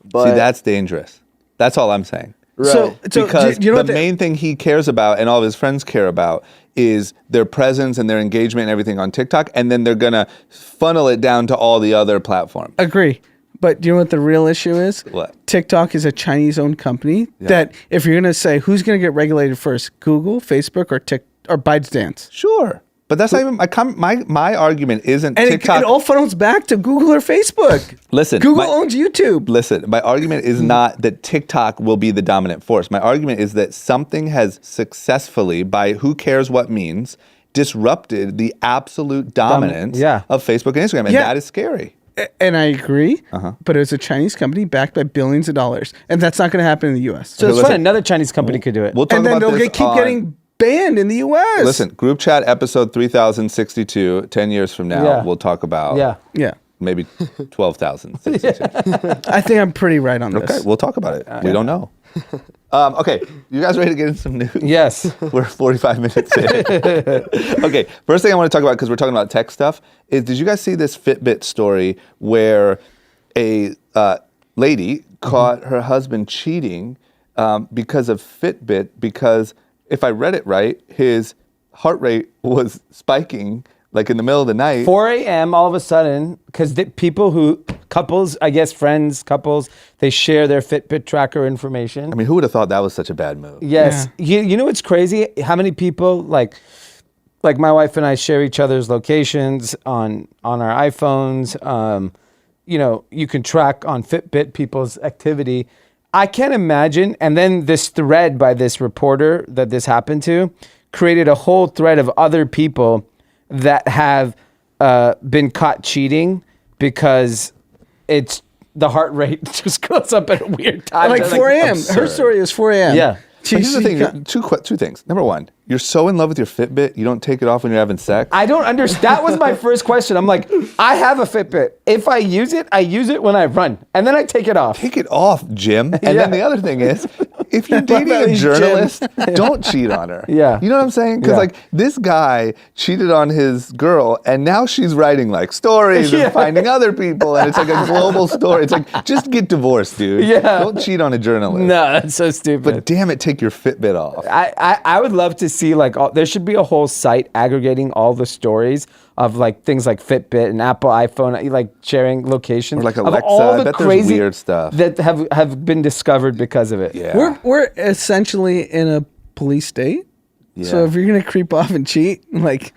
But See, that's dangerous. That's all I'm saying. right. So Because do you know what the main thing he cares about and all of his friends care about is their presence and their engagement and everything on TikTok, and then they're gonna funnel it down to all the other platforms. Agree. But do you know what the real issue is? What? TikTok is a Chinese-owned company that if you're going to say who's going to get regulated first, Google, Facebook, or ByteDance? Sure, but that's not even my argument. Isn't And TikTok? it all funnels back to Google or Facebook. Listen, Google owns YouTube. Listen, my argument is not that TikTok will be the dominant force. My argument is that something has successfully, by who cares what means, disrupted the absolute dominance of Facebook and Instagram, and that is scary. And I agree, but it was a Chinese company backed by billions of dollars, and that's not going to happen in the U.S. So it's listen, fun. Another Chinese company could do it. We'll talk And then about they'll this keep on- getting banned in the U.S. Listen, group chat episode 3062, 10 years from now, Yeah. we'll talk about Yeah. maybe 12,062. I think I'm pretty right on this. Okay, we'll talk about it. We don't know. Okay, you guys ready to get into some news? Yes. We're 45 minutes in. Okay, first thing I want to talk about, because we're talking about tech stuff, is did you guys see this Fitbit story where a lady caught her husband cheating because of Fitbit, because if I read it right, his heart rate was spiking like in the middle of the night. 4 a.m. all of a sudden, because couples, I guess friends, couples, they share their Fitbit tracker information. I mean, who would have thought that was such a bad move? Yes. You know what's crazy? How many people, like my wife and I share each other's locations on our iPhones. You know, you can track on Fitbit people's activity. I can't imagine. And then this thread by this reporter that this happened to created a whole thread of other people that have been caught cheating because the heart rate just goes up at a weird time. Like 4 a.m. Her story is 4 a.m. Yeah. But here's the thing. Two things. Number one, you're so in love with your Fitbit, you don't take it off when you're having sex. I don't understand. That was my first question. I'm like, I have a Fitbit. If I use it when I run, and then I take it off. Take it off, Jim. And then the other thing is, if you're dating a journalist, don't cheat on her. Yeah. You know what I'm saying? Because like this guy cheated on his girl, and now she's writing like stories and finding other people, and it's like a global story. It's like, just get divorced, dude. Yeah. Don't cheat on a journalist. No, that's so stupid. But damn it, take your Fitbit off. I would love to see like there should be a whole site aggregating all the stories of like things like Fitbit and Apple iPhone, like sharing locations Or like of Alexa. all I the bet there's crazy weird stuff that have been discovered because of it. Yeah. We're essentially in a police state. So Yeah. if you're gonna creep off and cheat, like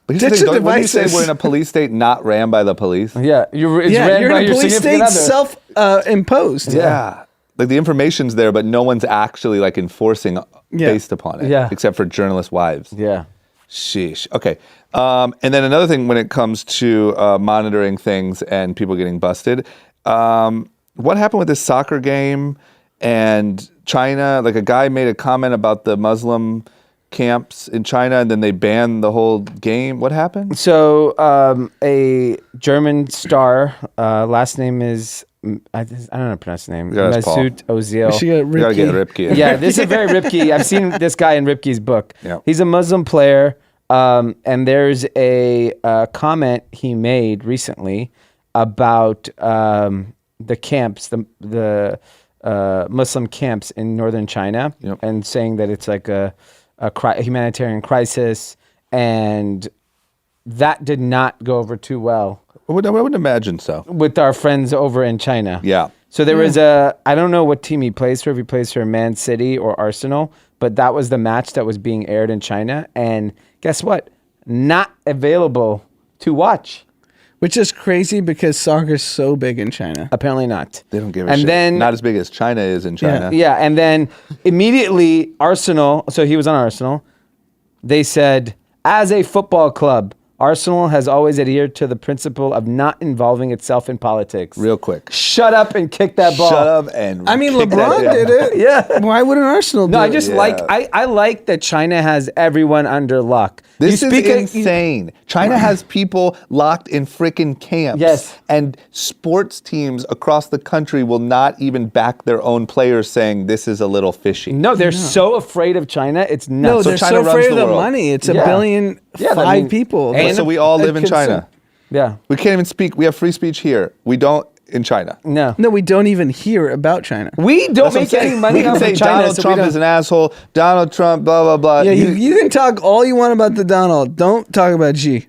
But here's the ditch thing, the don't- when you say devices. we're in a police state not ran by the police? Yeah, you're ran you're by in a your police significant state, other. self-imposed. Yeah. Like the information's there, but no one's actually like enforcing based upon it. Yeah. Except for journalist wives. Yeah. Sheesh. Okay. And then another thing when it comes to monitoring things and people getting busted, what happened with this soccer game and China? Like a guy made a comment about the Muslim camps in China and then they banned the whole game. What happened? So a German star, last name is I don't know how to pronounce the name. Yeah, that's Paul. Massoud Ozil. She got We gotta get Ripkey. Ripkey. Yeah, this is very Ripkey. I've seen this guy in Ripkey's book. Yeah. He's a Muslim player, and there's a comment he made recently about the camps, the Muslim camps in northern China, Yep. and saying that it's like a humanitarian crisis, and that did not go over too well I would imagine so. with our friends over in China. Yeah. So there was I don't know what team he plays for, if he plays for Man City or Arsenal, but that was the match that was being aired in China. And guess what? Not available to watch. Which is crazy because soccer's so big in China. Apparently not. They don't give a and shit. Then, not as big as China is in China. yeah, and then immediately Arsenal, so he was on Arsenal, they said, as a football club, Arsenal has always adhered to the principle of not involving itself in politics. Real quick. Shut up and kick that ball. Shut up and I mean, kick that LeBron down. did it. Yeah. Why wouldn't Arsenal do No, it? I just like I like that China has everyone under lock. This You is speak insane. China has people locked in freaking camps. Yes. And sports teams across the country will not even back their own players saying this is a little fishy. No, they're so afraid of China. It's nuts. No, So they're China so runs afraid of the the world. money. It's a Yeah. billion, Yeah, I 5 mean, people. and So we all live in consume- China. yeah. We can't even speak. We have free speech here. We don't in China. No. No, we don't even hear about China. We don't That's what I'm make saying. any money We can off say of China. Donald so Trump we is don't. an asshole. Donald Trump, blah, blah, blah. Yeah, you can talk all you want about the Donald. Don't talk about G.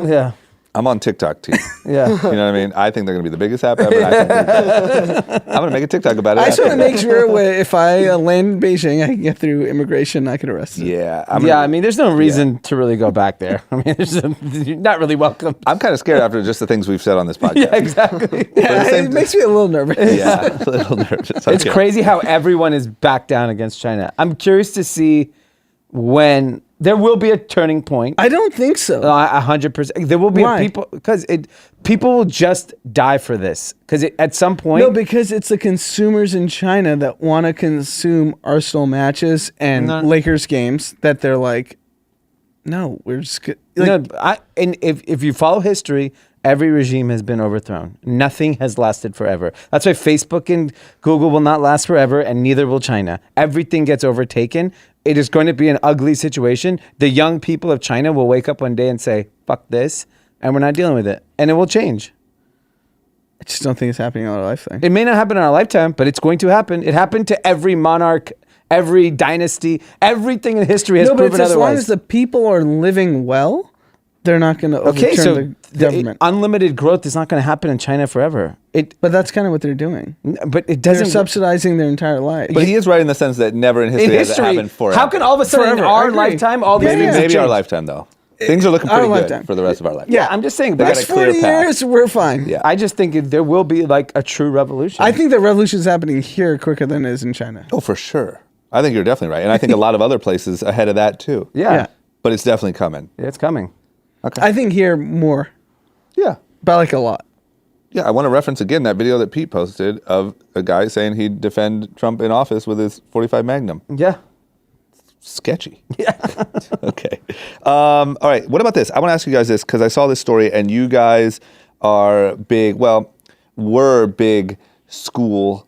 Yeah. I'm on TikTok team. Yeah. You know what I mean? I think they're going to be the biggest app ever. I'm going to make a TikTok about it. I just want to after. make sure if I land in Beijing, I can get through immigration. I can arrest them. Yeah. I mean, there's no reason to really go back there. I mean, you're not really welcome. I'm kind of scared after just the things we've said on this podcast. Yeah, exactly. It makes me a little nervous. Yeah, a little nervous. It's Okay. crazy how everyone is back down against China. I'm curious to see when there will be a turning point. I don't think so. 100%. There will be Why? people will just die for this because at some point. No, because it's the consumers in China that want to consume Arsenal matches and No. Lakers games that they're like, no, we're just and if you follow history, every regime has been overthrown. Nothing has lasted forever. That's why Facebook and Google will not last forever, and neither will China. Everything gets overtaken. It is going to be an ugly situation. The young people of China will wake up one day and say, fuck this, and we're not dealing with it. And it will change. I just don't think it's happening in our lifetime. It may not happen in our lifetime, but it's going to happen. It happened to every monarch, every dynasty, everything in history has No, but proven it's as long otherwise. as the people are living well, they're not going to overturn Okay, so the government. unlimited growth is not going to happen in China forever. But that's kind of what they're doing. But it They're doesn't. subsidizing their entire life. But he is right in the sense that never in in history has it history, happened forever. how can all of a sudden in Forever, I our agree. lifetime all these Yeah, things yeah. have Maybe our changed? lifetime, though. Things are looking Our pretty good lifetime. for the rest of our life. Yeah, I'm just saying. They But got a Next clear 40 path. years, we're fine. Yeah. I just think there will be like a true revolution. I think the revolution is happening here quicker than it is in China. Oh, for sure. I think you're definitely right. And I think a lot of other places ahead of that, too. Yeah. Yeah. But it's definitely coming. It's coming. Okay. I think here more, Yeah. but like a lot. Yeah, I want to reference again that video that Pete posted of a guy saying he'd defend Trump in office with his .45 Magnum. Yeah. Sketchy. Yeah. Okay. All right. What about this? I want to ask you guys this because I saw this story and you guys are big, were big school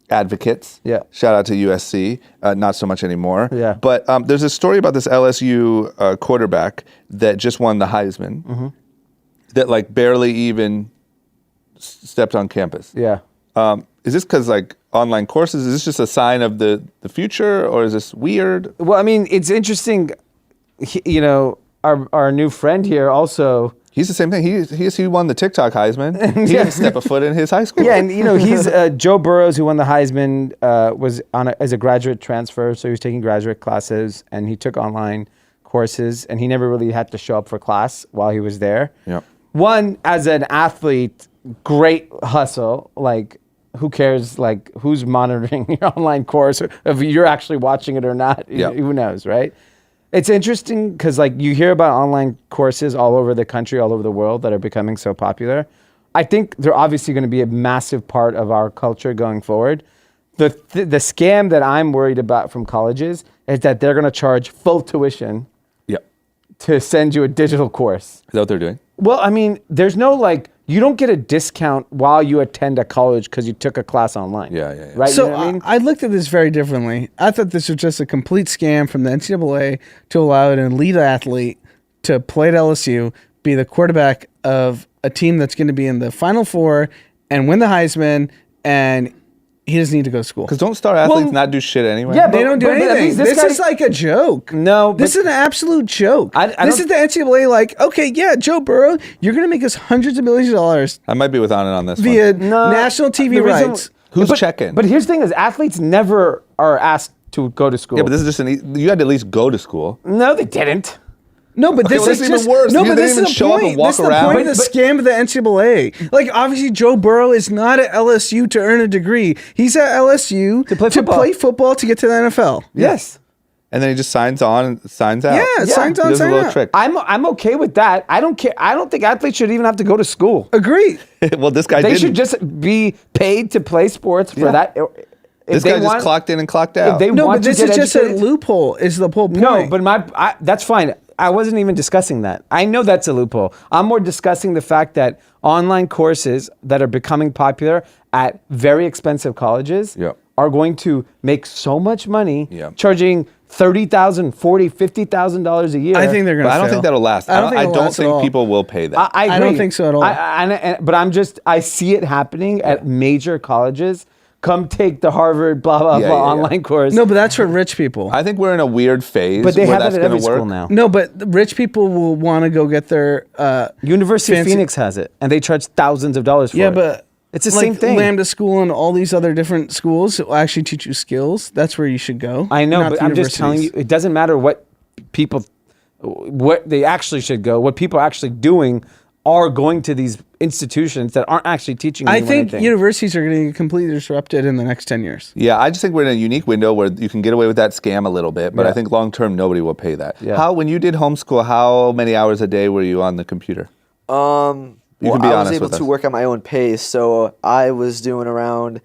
advocates. Yeah. Shout out to USC. Not so much anymore. Yeah. But there's a story about this LSU quarterback that just won the Heisman that like barely even stepped on campus. Yeah. Is this because like online courses? Is this just a sign of the future, or is this weird? Well, I mean, it's interesting. You know, our new friend here also. He's the same thing. He won the TikTok Heisman. He didn't step a foot in his high school. Yeah, and you know, he's Joe Burrows, who won the Heisman, was as a graduate transfer, so he was taking graduate classes, and he took online courses, and he never really had to show up for class while he was there. Yeah. One, as an athlete, great hustle. Like, who cares? Like, who's monitoring your online course, or if you're actually watching it or not? Yeah. Who knows, right? It's interesting because like you hear about online courses all over the country, all over the world that are becoming so popular. I think they're obviously going to be a massive part of our culture going forward. The scam that I'm worried about from colleges is that they're going to charge full tuition Yep. to send you a digital course. Is that what they're doing? Well, I mean, there's no like, you don't get a discount while you attend a college because you took a class online. Yeah. Right? So You know what I mean? I looked at this very differently. I thought this was just a complete scam from the NCAA to allow an elite athlete to play at LSU, be the quarterback of a team that's going to be in the Final Four and win the Heisman, and he doesn't need to go to school. Because don't star athletes Well, not do shit anyway? yeah, They don't do but at anything. least This guy- is like a joke. No, This but- is an absolute joke. I This don't- is the NCAA like, okay, yeah, Joe Burrow, you're going to make us hundreds of millions of dollars I might be with Anand on this via one. No, national TV the reason- rights. Who's but, checking? But here's the thing: is athletes never are asked to go to school. Yeah, but this is just you had to at least go to school. no, they didn't. No, but Okay, this well, is that's even just worse. no, You but didn't this even is the show up point. and walk This is the around. point of the scam of the NCAA. Like, obviously, Joe Burrow is not at LSU to earn a degree. He's at LSU To play football. to get to the NFL. Yes, And then he just signs on and signs out. Yeah, signs He on, does a sign little out. trick. I'm okay with that. I don't care. I don't think athletes should even have to go to school. Agree. Well, this guy They didn't. should just be paid to play sports for Yeah. that. If this they guy just want- clocked in and clocked If out. they No, want but to this get is just a educated- loophole. Is the whole point? No, but that's fine. I wasn't even discussing that. I know that's a loophole. I'm more discussing the fact that online courses that are becoming popular at very expensive colleges Yep. are going to make so much money, Yep. charging $30,000, $40,000, $50,000 a year. I think they're going but to I don't think that'll last. I it'll don't last at think all. people will pay that. I agree. I don't think so at all. But I see it happening at major colleges. Come take the Harvard blah blah Yeah, blah yeah, yeah. online course. No, but that's for rich people. I think we're in a weird phase but they where have that's that at going every to work. school now. No, but the rich people will want to go get their University fancy- of Phoenix has it, and they charge thousands of dollars for Yeah, it. but it's the like same thing. Lambda School and all these other different schools will actually teach you skills. That's where you should go. I know, not but the I'm just telling you, universities. it doesn't matter what they actually should go. What people are actually doing are going to these institutions that aren't actually teaching I anyone think anything. universities are going to get completely disrupted in the next 10 years. Yeah, I just think we're in a unique window where you can get away with that scam a little bit, but Yeah. I think long term nobody will pay that. Yeah. When you did homeschool, how many hours a day were you on the computer? You Well, can be I was honest able with to us. work at my own pace, so I was doing around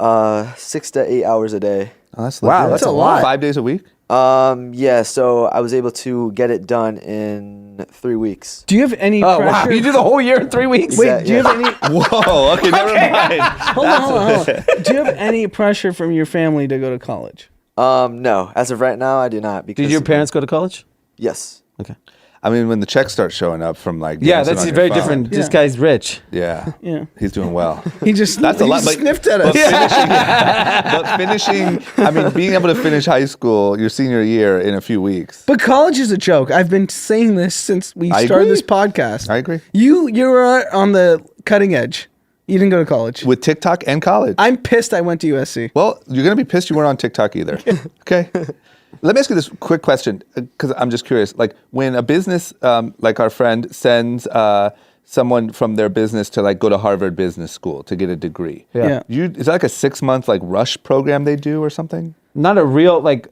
6 to 8 hours a day. Oh, that's Wow, legit. that's a lot. 5 days a week? Yeah, so I was able to get it done in 3 weeks. Do you have any oh pressure? wow, you do the whole year in 3 weeks. Wait, do you have any? Whoa, okay, never mind. Hold on. Do you have any pressure from your family to go to college? No, as of right now, I do not. Because Did your parents go to college? Yes. Okay. I mean, when the checks start showing up from like Yeah, dancing that's on your very phone, different. This Yeah. guy's rich. Yeah, Yeah. he's doing well. He just That's a he lot. just But, sniffed at us. but finishing, I mean, being able to finish high school your senior year in a few weeks. But college is a joke. I've been saying this since we I started agree. this podcast. I agree. You were on the cutting edge. You didn't go to college. With TikTok and college. I'm pissed I went to USC. Well, you're going to be pissed you weren't on TikTok either. Okay. Let me ask you this quick question because I'm just curious. Like when a business like our friend sends someone from their business to like go to Harvard Business School to get a degree. Yeah. Is that like a 6-month like rush program they do or something? Not a real like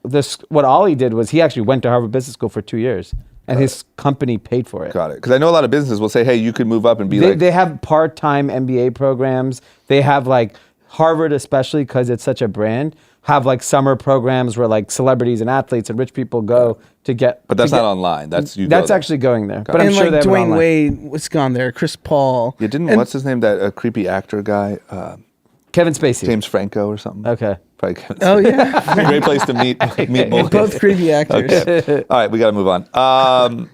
this. What Ollie did was he actually went to Harvard Business School for 2 years and his company paid for it. Got it. Because I know a lot of businesses will say, hey, you could move up and be They have part-time MBA programs. They have like Harvard, especially because it's such a brand, have like summer programs where like celebrities and athletes and rich people go to get. But that's not online. That's actually going there. But I'm and sure like they have it Dwayne online. Wade was gone there. Chris Paul. Yeah, And- what's his name? That creepy actor guy, Kevin Spacey. James Franco or something. Okay. Probably Kevin. Oh yeah, Great place to meet boys. both creepy actors. Okay. All right, we got to move on.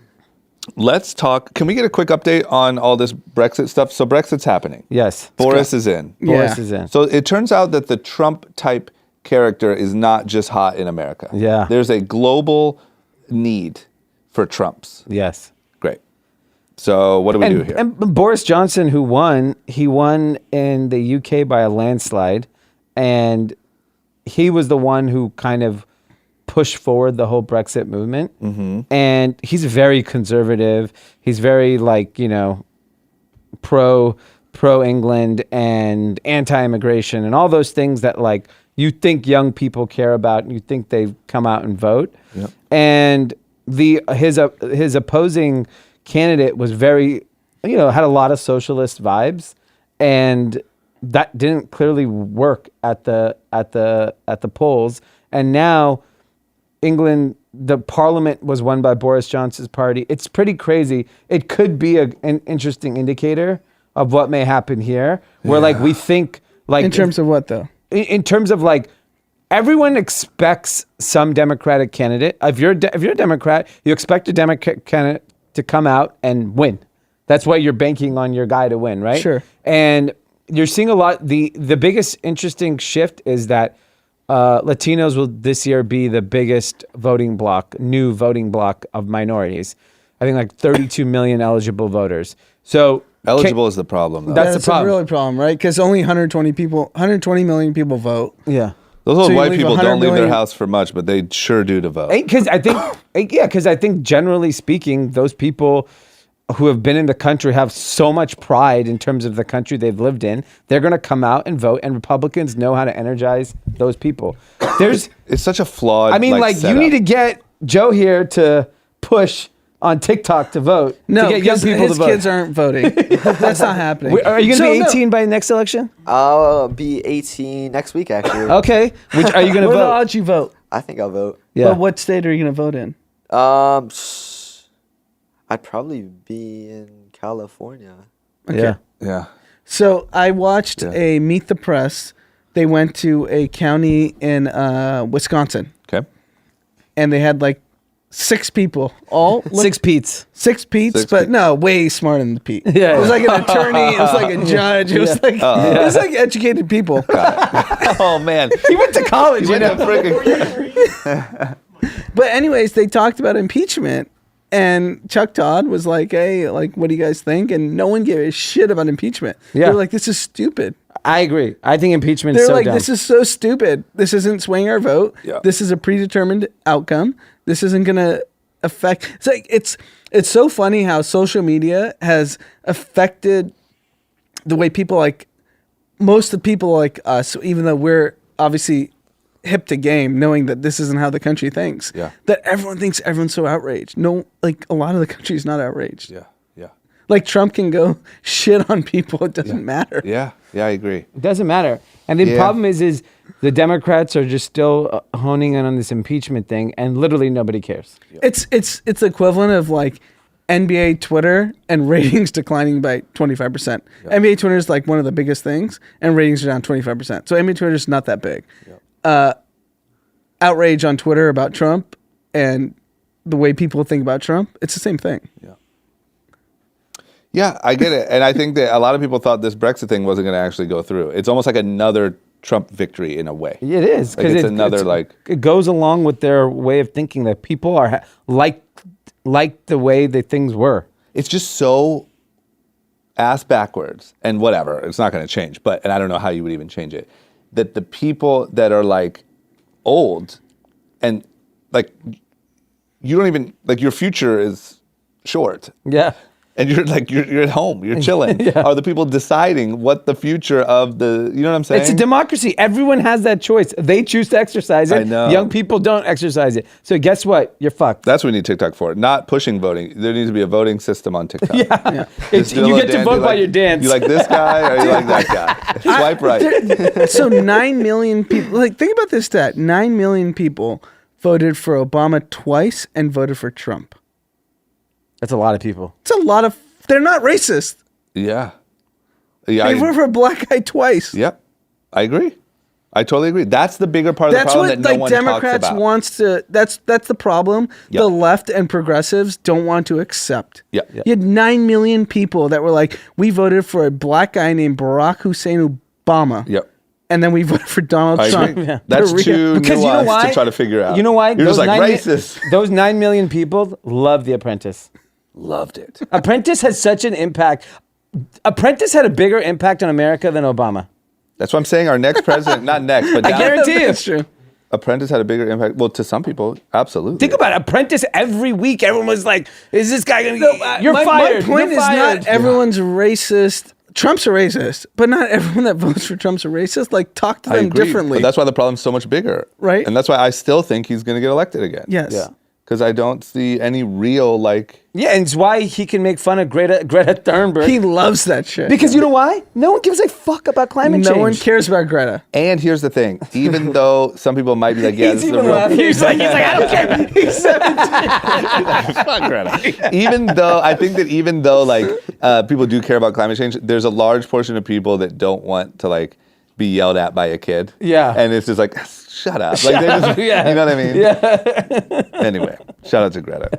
Let's talk. Can we get a quick update on all this Brexit stuff? So Brexit's happening. Yes. Boris is in. Boris Yeah. is in. So it turns out that the Trump type character is not just hot in America. Yeah. There's a global need for Trumps. Yes. Great. So what do we do here? And Boris Johnson, who won, he won in the UK by a landslide, and he was the one who kind of pushed forward the whole Brexit movement. Mm-hmm. And he's very conservative. He's very pro England and anti-immigration and all those things that like you think young people care about and you think they come out and vote. Yep. And his opposing candidate was very, had a lot of socialist vibes, and that didn't clearly work at the polls. And now England, the parliament was won by Boris Johnson's party. It's pretty crazy. It could be an interesting indicator of what may happen here, where like we think like In terms of what though? in terms of like everyone expects some Democratic candidate. If you're a Democrat, you expect a Democrat candidate to come out and win. That's why you're banking on your guy to win, right? Sure. And you're seeing a lot. The biggest interesting shift is that Latinos will this year be the biggest new voting bloc of minorities. I think like 32 million eligible voters. So Eligible is the problem, though. That's the problem. a really problem, right? Because only 120 million people vote. yeah. Those old So you white leave people 100 don't leave their million house for much, but they sure do to vote. Because I think generally speaking, those people who have been in the country have so much pride in terms of the country they've lived in. They're going to come out and vote, and Republicans know how to energize those people. It's such a flawed. I mean, like you setup. need to get Joe here to push on TikTok to vote. No, to get young because people his to vote. kids aren't voting. That's not happening. Are you going to So, be 18 by next election? I'll be 18 next week, actually. Okay. Which are you going to What are the vote? odds you vote? I think I'll vote. Yeah. But what state are you going to vote in? I'd probably be in California. Yeah. Yeah. So I watched a Meet the Press. They went to a county in Wisconsin, Okay. and they had like 6 people, all Six Pete's. 6 Pete's, Six but Pete. no, way smarter than the Pete. Yeah, It was yeah. like an attorney. It was like a judge. It was like it was like educated people. Oh man. He went to college. Went to freaking- But anyways, they talked about impeachment, and Chuck Todd was like, "Hey, like, what do you guys think?" And no one gave a shit about impeachment. Yeah. They're like, "This is stupid." I agree. I think impeachment They're is so like, dumb. "This is so stupid. This isn't swaying our vote. Yeah. This is a predetermined outcome. This isn't gonna affect." It's like it's so funny how social media has affected the way people like most of the people like us, even though we're obviously hip to game, knowing that this isn't how the country thinks. Yeah. That everyone thinks everyone's so outraged. No, like a lot of the country's not outraged. Yeah. Yeah. Like Trump can go shit on people. It doesn't matter. Yeah. Yeah. I agree. It doesn't matter. And the Yeah. problem is the Democrats are just still honing in on this impeachment thing, and literally nobody cares. It's the equivalent of like NBA Twitter and ratings declining by 25%. NBA Twitter is like one of the biggest things, and ratings are down 25%. So NBA Twitter is not that big. Outrage on Twitter about Trump and the way people think about Trump, it's the same thing. Yeah, I get it. And I think that a lot of people thought this Brexit thing wasn't going to actually go through. It's almost like another Trump victory in a way. It is. Like it's another like... It goes along with their way of thinking that people are like the way that things were. It's just so ass backwards and whatever. It's not going to change. And I don't know how you would even change it. That the people that are like old and like you don't even like your future is short. Yeah. And you're like, you're at home, you're chilling. Are the people deciding what the future of you know what I'm saying? It's a democracy. Everyone has that choice. They choose to exercise it. I know. Young people don't exercise it. So guess what? You're fucked. That's what we need TikTok for. Not pushing voting. There needs to be a voting system on TikTok. It's, you get to vote by your dance. You like this guy or you like that guy? Swipe right. So 9 million people. Like, think about this stat: 9 million people voted for Obama twice and voted for Trump. That's a lot of people. It's a lot of. They're not racist. Yeah. They voted for a black guy twice. Yep. I agree. I totally agree. That's the bigger part of the That's problem what that no one Democrats talks about. wants to. That's the problem. Yep. The left and progressives don't want to accept. Yep. You had 9 million people that were like, we voted for a black guy named Barack Hussein Obama. Yep. And then we voted for Donald I Trump. agree. That's They're too Because you know nuanced why? to try to figure out. You know why? You're just like 9 racist. Those 9 million people love The Apprentice. Loved it. Apprentice has such an impact. Apprentice had a bigger impact on America than Obama. That's what I'm saying. Our next president, not next, but I down- guarantee you. That's true. Apprentice had a bigger impact. Well, to some people, absolutely. Think about it. Apprentice every week. Everyone was like, "Is this guy gonna get? You're my, fired." My point You're is fired. not everyone's racist. Trump's a racist, but not everyone that votes for Trump's a racist. Like, talk to I them agree, differently. But that's why the problem's so much bigger. Right. And that's why I still think he's going to get elected again. Yes. Yeah. Because I don't see any real, like... Yeah, and it's why he can make fun of Greta Thunberg. He loves that shit. Because you know why? No one gives a fuck about climate change. No one cares about Greta. And here's the thing. Even though some people might be like, yeah, this is the even real... laughing. He's like, I don't care. He's 17. Fuck Greta. Even though, I think that even though, like, people do care about climate change, there's a large portion of people that don't want to, like, be yelled at by a kid. Yeah. And it's just like, shut up. Like, they just, Yeah. You know what I mean? Yeah. Anyway, shout out to Greta.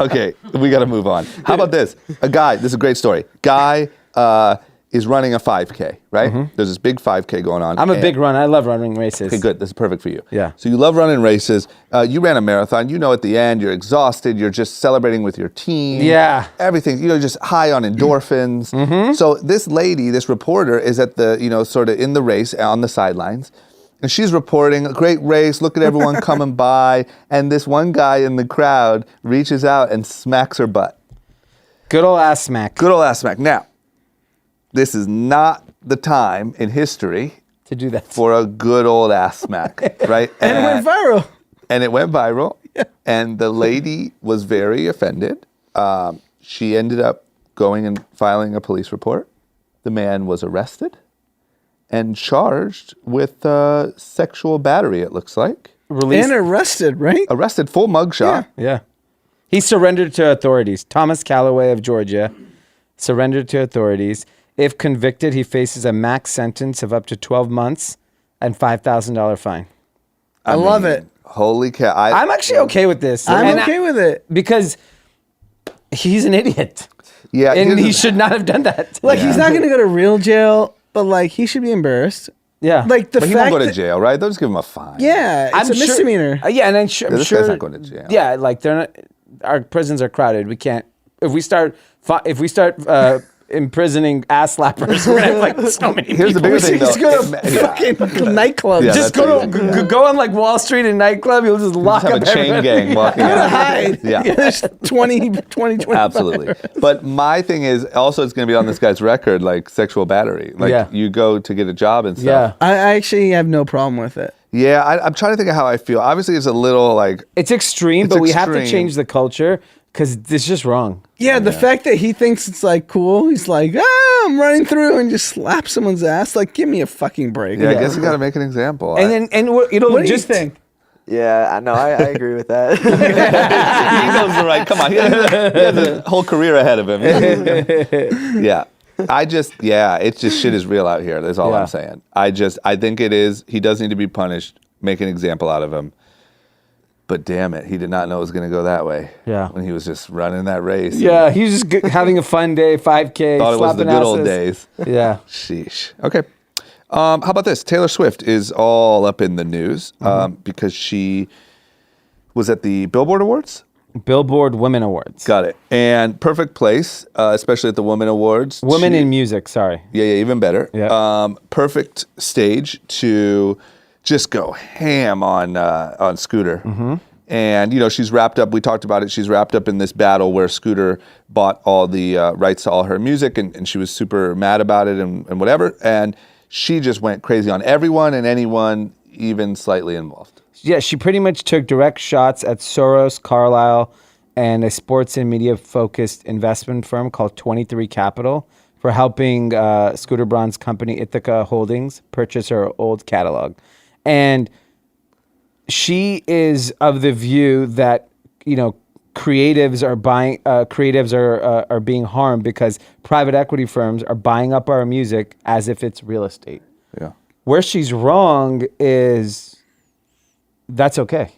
Okay, we got to move on. How about this? A guy, this is a great story. Guy is running a 5K, right? There's this big 5K going on. I'm a and- big runner. I love running races. Okay, good. This is perfect for you. Yeah. So you love running races. You ran a marathon. You know, at the end, you're exhausted. You're just celebrating with your team. Yeah. Everything. You know, just high on endorphins. So this lady, this reporter, is at the, you know, sort of in the race on the sidelines. And she's reporting a great race. Look at everyone coming by. And this one guy in the crowd reaches out and smacks her butt. Good old ass smack. Good old ass smack. Now, this is not the time in history To do that. for a good old ass smack, right? And it went viral. And it went viral. And the lady was very offended. She ended up going and filing a police report. The man was arrested and charged with sexual battery, it looks like. Released. And arrested, right? Arrested, full mugshot. Yeah. He surrendered to authorities. Thomas Calloway of Georgia surrendered to authorities. If convicted, he faces a max sentence of up to 12 months and $5,000 fine. I love it. Holy cow. I'm actually okay with this. I'm And okay with it. because he's an idiot. Yeah, And here's he the- should not have done that. Like, he's not going to go to real jail, but, like, he should be embarrassed. Yeah. Like, the But he fact won't go to that- jail, right? They'll just give him a fine. Yeah, it's a misdemeanor. Yeah, and I'm sure. Yeah, I'm this sure guy's not going to jail. Yeah, like they're not. Our prisons are crowded. We can't. If we start imprisoning ass slappers, we're gonna have like so many. Here's the people. bigger thing, Just though. go to fucking nightclub. Yeah, Just that's go exactly- to go on like Wall Street and nightclub. You'll just lock Just have up a chain everybody. gang walking out. hide. Yeah. There's 25. Absolutely. But my thing is also it's going to be on this guy's record, like sexual battery. Like Yeah. you go to get a job and Yeah, stuff. I actually have no problem with it. Yeah, I'm trying to think of how I feel. Obviously, it's a little like, it's extreme, It's but we have to extreme. change the culture because it's just wrong. Yeah, the fact that he thinks it's like cool, he's like, I'm running through and just slap someone's ass. Like, give me a fucking break. yeah, I guess you got to make an example. And then it'll What do just you think? Yeah, I know. I agree with that. he knows the right. Come on, he has a whole career ahead of him. Yeah. It's just shit is real out here. That's all Yeah. I'm saying. I think it is. He does need to be punished. Make an example out of him. But damn it, he did not know it was going to go that way. Yeah. When he was just running that race. Yeah, he was just having a fun day, 5K. Thought it was the slapping good old asses. days. Yeah. Sheesh. Okay. How about this? Taylor Swift is all up in the news because she was at the Billboard Awards. Billboard Women Awards. Got it. And perfect place, especially at the Women Awards. Women She- in music, sorry. Yeah, even better. Yeah. Perfect stage to just go ham on Scooter. And, she's wrapped up, we talked about it, she's wrapped up in this battle where Scooter bought all the rights to all her music, and she was super mad about it and whatever. And she just went crazy on everyone and anyone even slightly involved. Yeah, she pretty much took direct shots at Soros, Carlyle, and a sports and media-focused investment firm called 23 Capital for helping Scooter Braun's company, Ithaca Holdings, purchase her old catalog. And she is of the view that, creatives are being harmed because private equity firms are buying up our music as if it's real estate. Yeah. Where she's wrong is that's okay.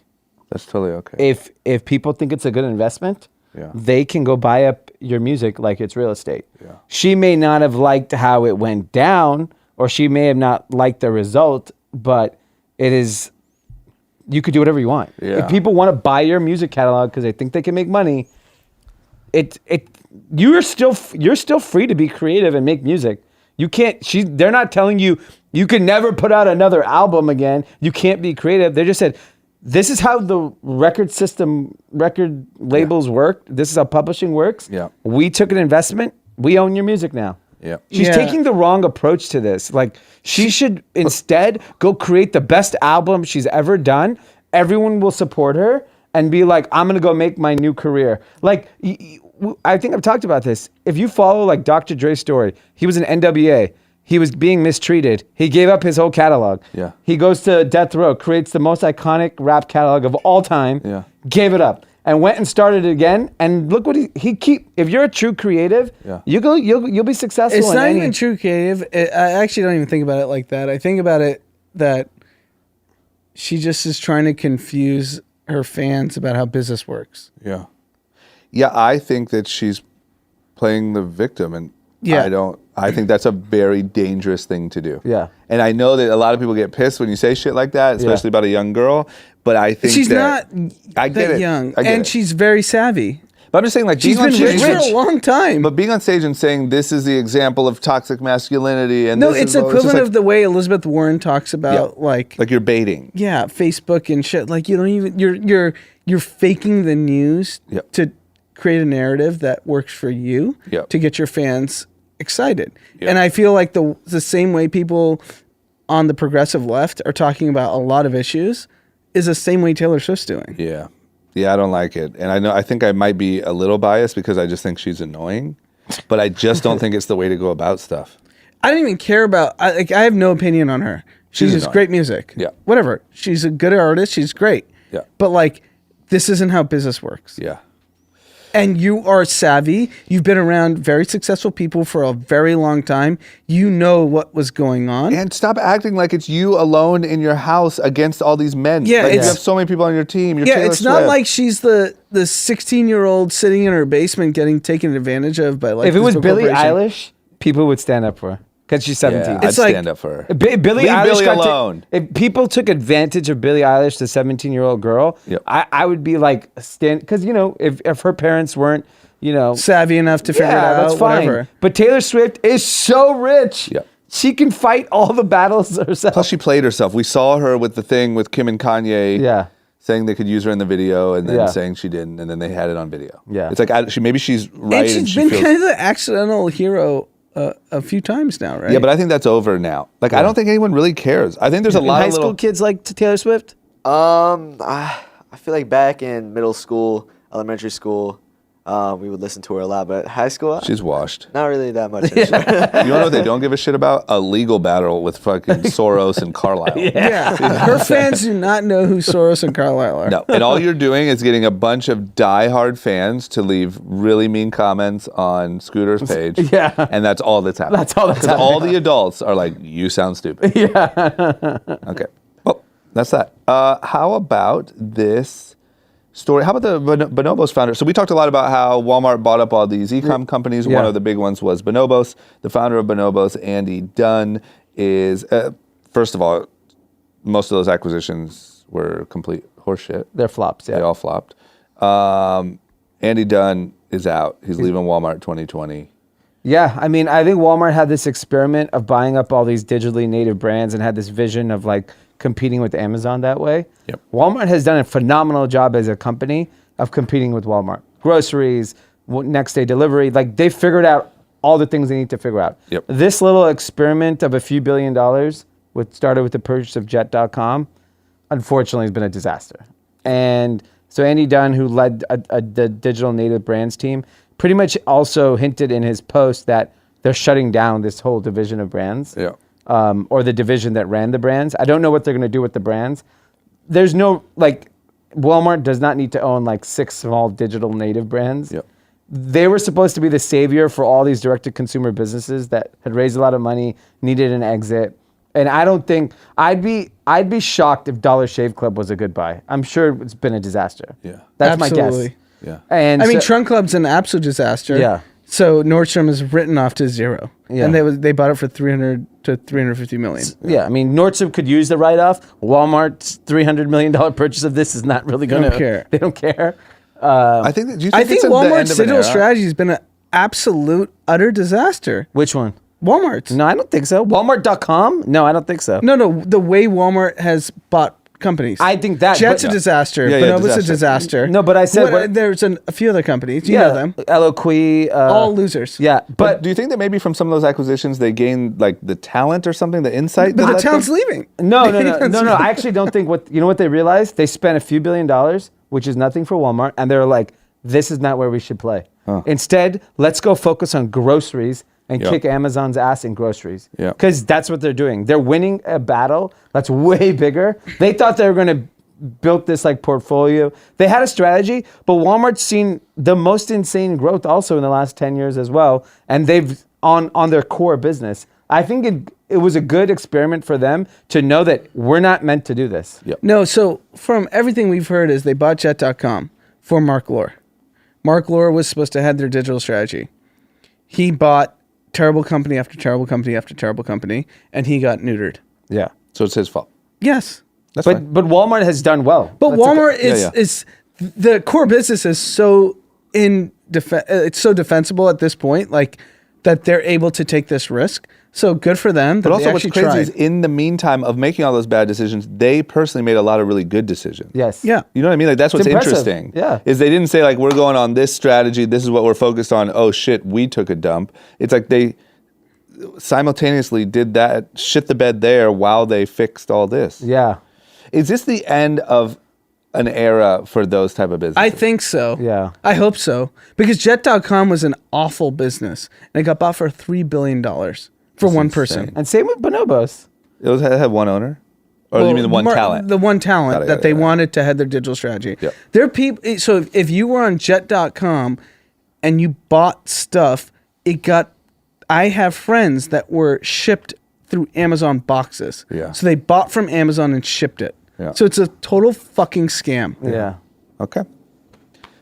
That's totally okay. If people think it's a good investment, Yeah. they can go buy up your music like it's real estate. Yeah. She may not have liked how it went down, or she may have not liked the result, but it is, you could do whatever you want. Yeah. If people want to buy your music catalog because they think they can make money, you're still free to be creative and make music. You can't. They're not telling you you can never put out another album again. You can't be creative. They just said, this is how the record labels work. This is how publishing works. Yeah. We took an investment. We own your music now. Yeah. She's taking the wrong approach to this. Like, she should instead go create the best album she's ever done. Everyone will support her and be like, I'm going to go make my new career. Like, I think I've talked about this. If you follow like Dr. Dre's story, he was an NWA. He was being mistreated. He gave up his whole catalog. Yeah. He goes to death row, creates the most iconic rap catalog of all time. Yeah. Gave it up and went and started it again. And look what if you're a true creative, Yeah. you'll be successful. It's in not any- even true creative. I actually don't even think about it like that. I think about it that she just is trying to confuse her fans about how business works. Yeah. Yeah, I think that she's playing the victim, and Yeah. I think that's a very dangerous thing to do. Yeah. And I know that a lot of people get pissed when you say shit like that, especially about a young girl, but I think She's that not I get that it. young, I get and it. she's very savvy. But I'm just saying, like, She's being been on rich stage, for a long time. but being on stage and saying this is the example of toxic masculinity, and No, this it's is, equivalent just of the way Elizabeth Warren talks about like like you're baiting. Facebook and shit. Like, you don't even you're faking the news Yep. to create a narrative that works for you Yep. to get your fans excited. Yep. And I feel like the same way people on the progressive left are talking about a lot of issues is the same way Taylor Swift's doing. Yeah. Yeah, I don't like it. And I think I might be a little biased because I just think she's annoying, but I just don't think it's the way to go about stuff. I don't even care about. I have no opinion on her. She's just annoying. great music. Yeah. Whatever. She's a good artist. She's great. Yeah. But like, this isn't how business works. Yeah. And you are savvy. You've been around very successful people for a very long time. You know what was going on. And stop acting like it's you alone in your house against all these men. Yeah, like, you it's- have so many people on your team. You're Yeah, Taylor it's not Swift. like she's the 16-year-old sitting in her basement getting taken advantage of by like. if it this was big Billie corporation. Eilish, people would stand up for her because she's 17. Yeah, I'd It's like- stand up for her. Billie Leave Eilish Billie got alone. if people took advantage of Billie Eilish, the 17-year-old girl, Yep. I would be like because if her parents weren't savvy enough to figure it out, that's fine. whatever. But Taylor Swift is so rich. Yep. She can fight all the battles herself. Plus, she played herself. We saw her with the thing with Kim and Kanye. Yeah. Saying they could use her in the video, and then Yeah. saying she didn't, and then they had it on video. Yeah. It's like maybe she's right, And she's she been feels. kind of the accidental hero a few times now, right? Yeah, but I think that's over now. Like, I don't think anyone really cares. I think there's a lot high of school little. kids like Taylor Swift. I feel like back in middle school, elementary school, we would listen to her a lot, but high school, She's washed. not really that much. You want to know what they don't give a shit about? A legal battle with fucking Soros and Carlyle. Yeah, her fans do not know who Soros and Carlyle are. No, and all you're doing is getting a bunch of diehard fans to leave really mean comments on Scooter's page. Yeah. And that's all that's happening. That's all that's 'Cause all the adults are like, you sound stupid. Yeah. Okay. Well, that's that. How about this story? How about the Bonobos founder? So we talked a lot about how Walmart bought up all these e-com companies. Yeah. One of the big ones was Bonobos. The founder of Bonobos, Andy Dunn, is, first of all, most of those acquisitions were complete horseshit. They're flops. Yeah. They all flopped. Andy Dunn is out. He's leaving Walmart 2020. Yeah, I think Walmart had this experiment of buying up all these digitally native brands and had this vision of like competing with Amazon that way. Yep. Walmart has done a phenomenal job as a company of competing with Walmart. Groceries, next day delivery, like they figured out all the things they need to figure out. Yep. This little experiment of a few $1 billion, which started with the purchase of Jet.com, unfortunately has been a disaster. And so Andy Dunn, who led the digital native brands team, pretty much also hinted in his post that they're shutting down this whole division of brands. Yeah. Or the division that ran the brands. I don't know what they're going to do with the brands. There's no, like, Walmart does not need to own like 6 small digital native brands. Yep. They were supposed to be the savior for all these direct-to-consumer businesses that had raised a lot of money, needed an exit. And I don't think, I'd be shocked if Dollar Shave Club was a good buy. I'm sure it's been a disaster. Yeah. That's my Absolutely. guess. Yeah. And I mean, so- Trunk Club's an absolute disaster. Yeah. So Nordstrom is written off to zero. Yeah. And they bought it for 300 to 350 million. Yeah, I mean, Nordstrom could use the write-off. Walmart's $300 million purchase of this is not really going to... don't care. They don't care. I think that, do you think I think it's at the end Walmart's of an digital era? strategy has been an absolute, utter disaster. Which one? Walmart's. No, I don't think so. Walmart.com? No, I don't think so. No, the way Walmart has bought companies. I think that... Jet's but- a disaster. Yeah, Bonobos a disaster. disaster. No, but I said... There's a few other companies. You know them. Eloquy. All losers. Yeah, But but... do you think that maybe from some of those acquisitions they gained like the talent or something, the insight? But to the let town's them- leaving. No. I actually don't think you know what they realized? They spent a few $1 billion, which is nothing for Walmart, and they're like, this is not where we should play. Instead, let's go focus on groceries and Yep. kick Amazon's ass in groceries. Yeah. Because that's what they're doing. They're winning a battle that's way bigger. They thought they were going to build this like portfolio. They had a strategy, but Walmart's seen the most insane growth also in the last 10 years as well. And they've on their core business. I think it was a good experiment for them to know that we're not meant to do this. Yep. No, so from everything we've heard is they bought Jet.com for Mark Lore. Mark Lore was supposed to head their digital strategy. He bought terrible company after terrible company after terrible company, and he got neutered. Yeah. So it's his fault. Yes. That's fine. But Walmart has done well. But That's a- Walmart yeah. is the core business is so it's so defensible at this point, like that they're able to take this risk. So good for them. But that also, they what's actually crazy tried. is in the meantime of making all those bad decisions, they personally made a lot of really good decisions. Yes. Yeah. You know what I mean? Like that's what's impressive. interesting. Yeah. Is they didn't say like we're going on this strategy. This is what we're focused on. Oh shit, we took a dump. It's like they simultaneously did that, shit the bed there while they fixed all this. Yeah. Is this the end of an era for those type of businesses? I think so. Yeah. I hope so. Because Jet.com was an awful business. And it got bought for $3 billion for one person. insane. And same with Bonobos. It had one owner, or you mean the one talent? The one talent Got it, that got it, they got it. wanted to head their digital strategy. Yep. There are people. So if you were on Jet.com and you bought stuff, it got. I have friends that were shipped through Amazon boxes. Yeah. So they bought from Amazon and shipped it. Yeah. So it's a total fucking scam. Yeah. Okay.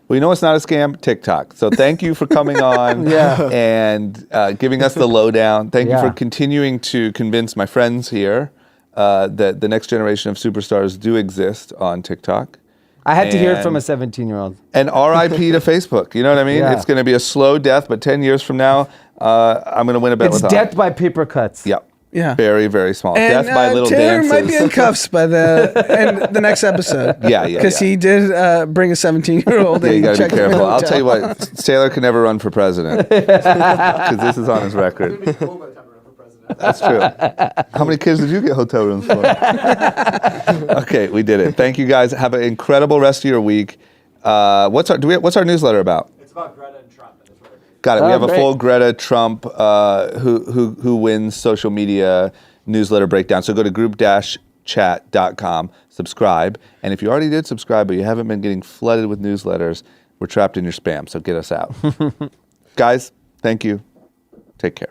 Well, you know what's not a scam? TikTok. So thank you for coming on and giving us the lowdown. Thank you Yeah. for continuing to convince my friends here that the next generation of superstars do exist on TikTok. I had to hear it from a And- 17-year-old. And RIP to Facebook. You know what I mean? Yeah. It's going to be a slow death, but 10 years from now, I'm going to win a bet It's with death by paper cuts. Yep. Yeah. Very, very small. And Death by little Taylor dances. might be in cuffs by the next episode. Yeah. Because he did bring a 17-year-old. Yeah, you and got to check be him careful. out. I'll tell you what, Taylor can never run for president because this is on his record. It'd be cool by the time I run for president. That's true. How many kids did you get hotel rooms for? Okay, we did it. Thank you guys. Have an incredible rest of your week. What's our newsletter about? It's about Greta and Trump and it's what it is. Got it. We Oh, have a great. full Greta Trump who wins social media newsletter breakdown. So go to group-chat.com, subscribe, and if you already did subscribe but you haven't been getting flooded with newsletters, we're trapped in your spam. So get us out, guys. Thank you. Take care.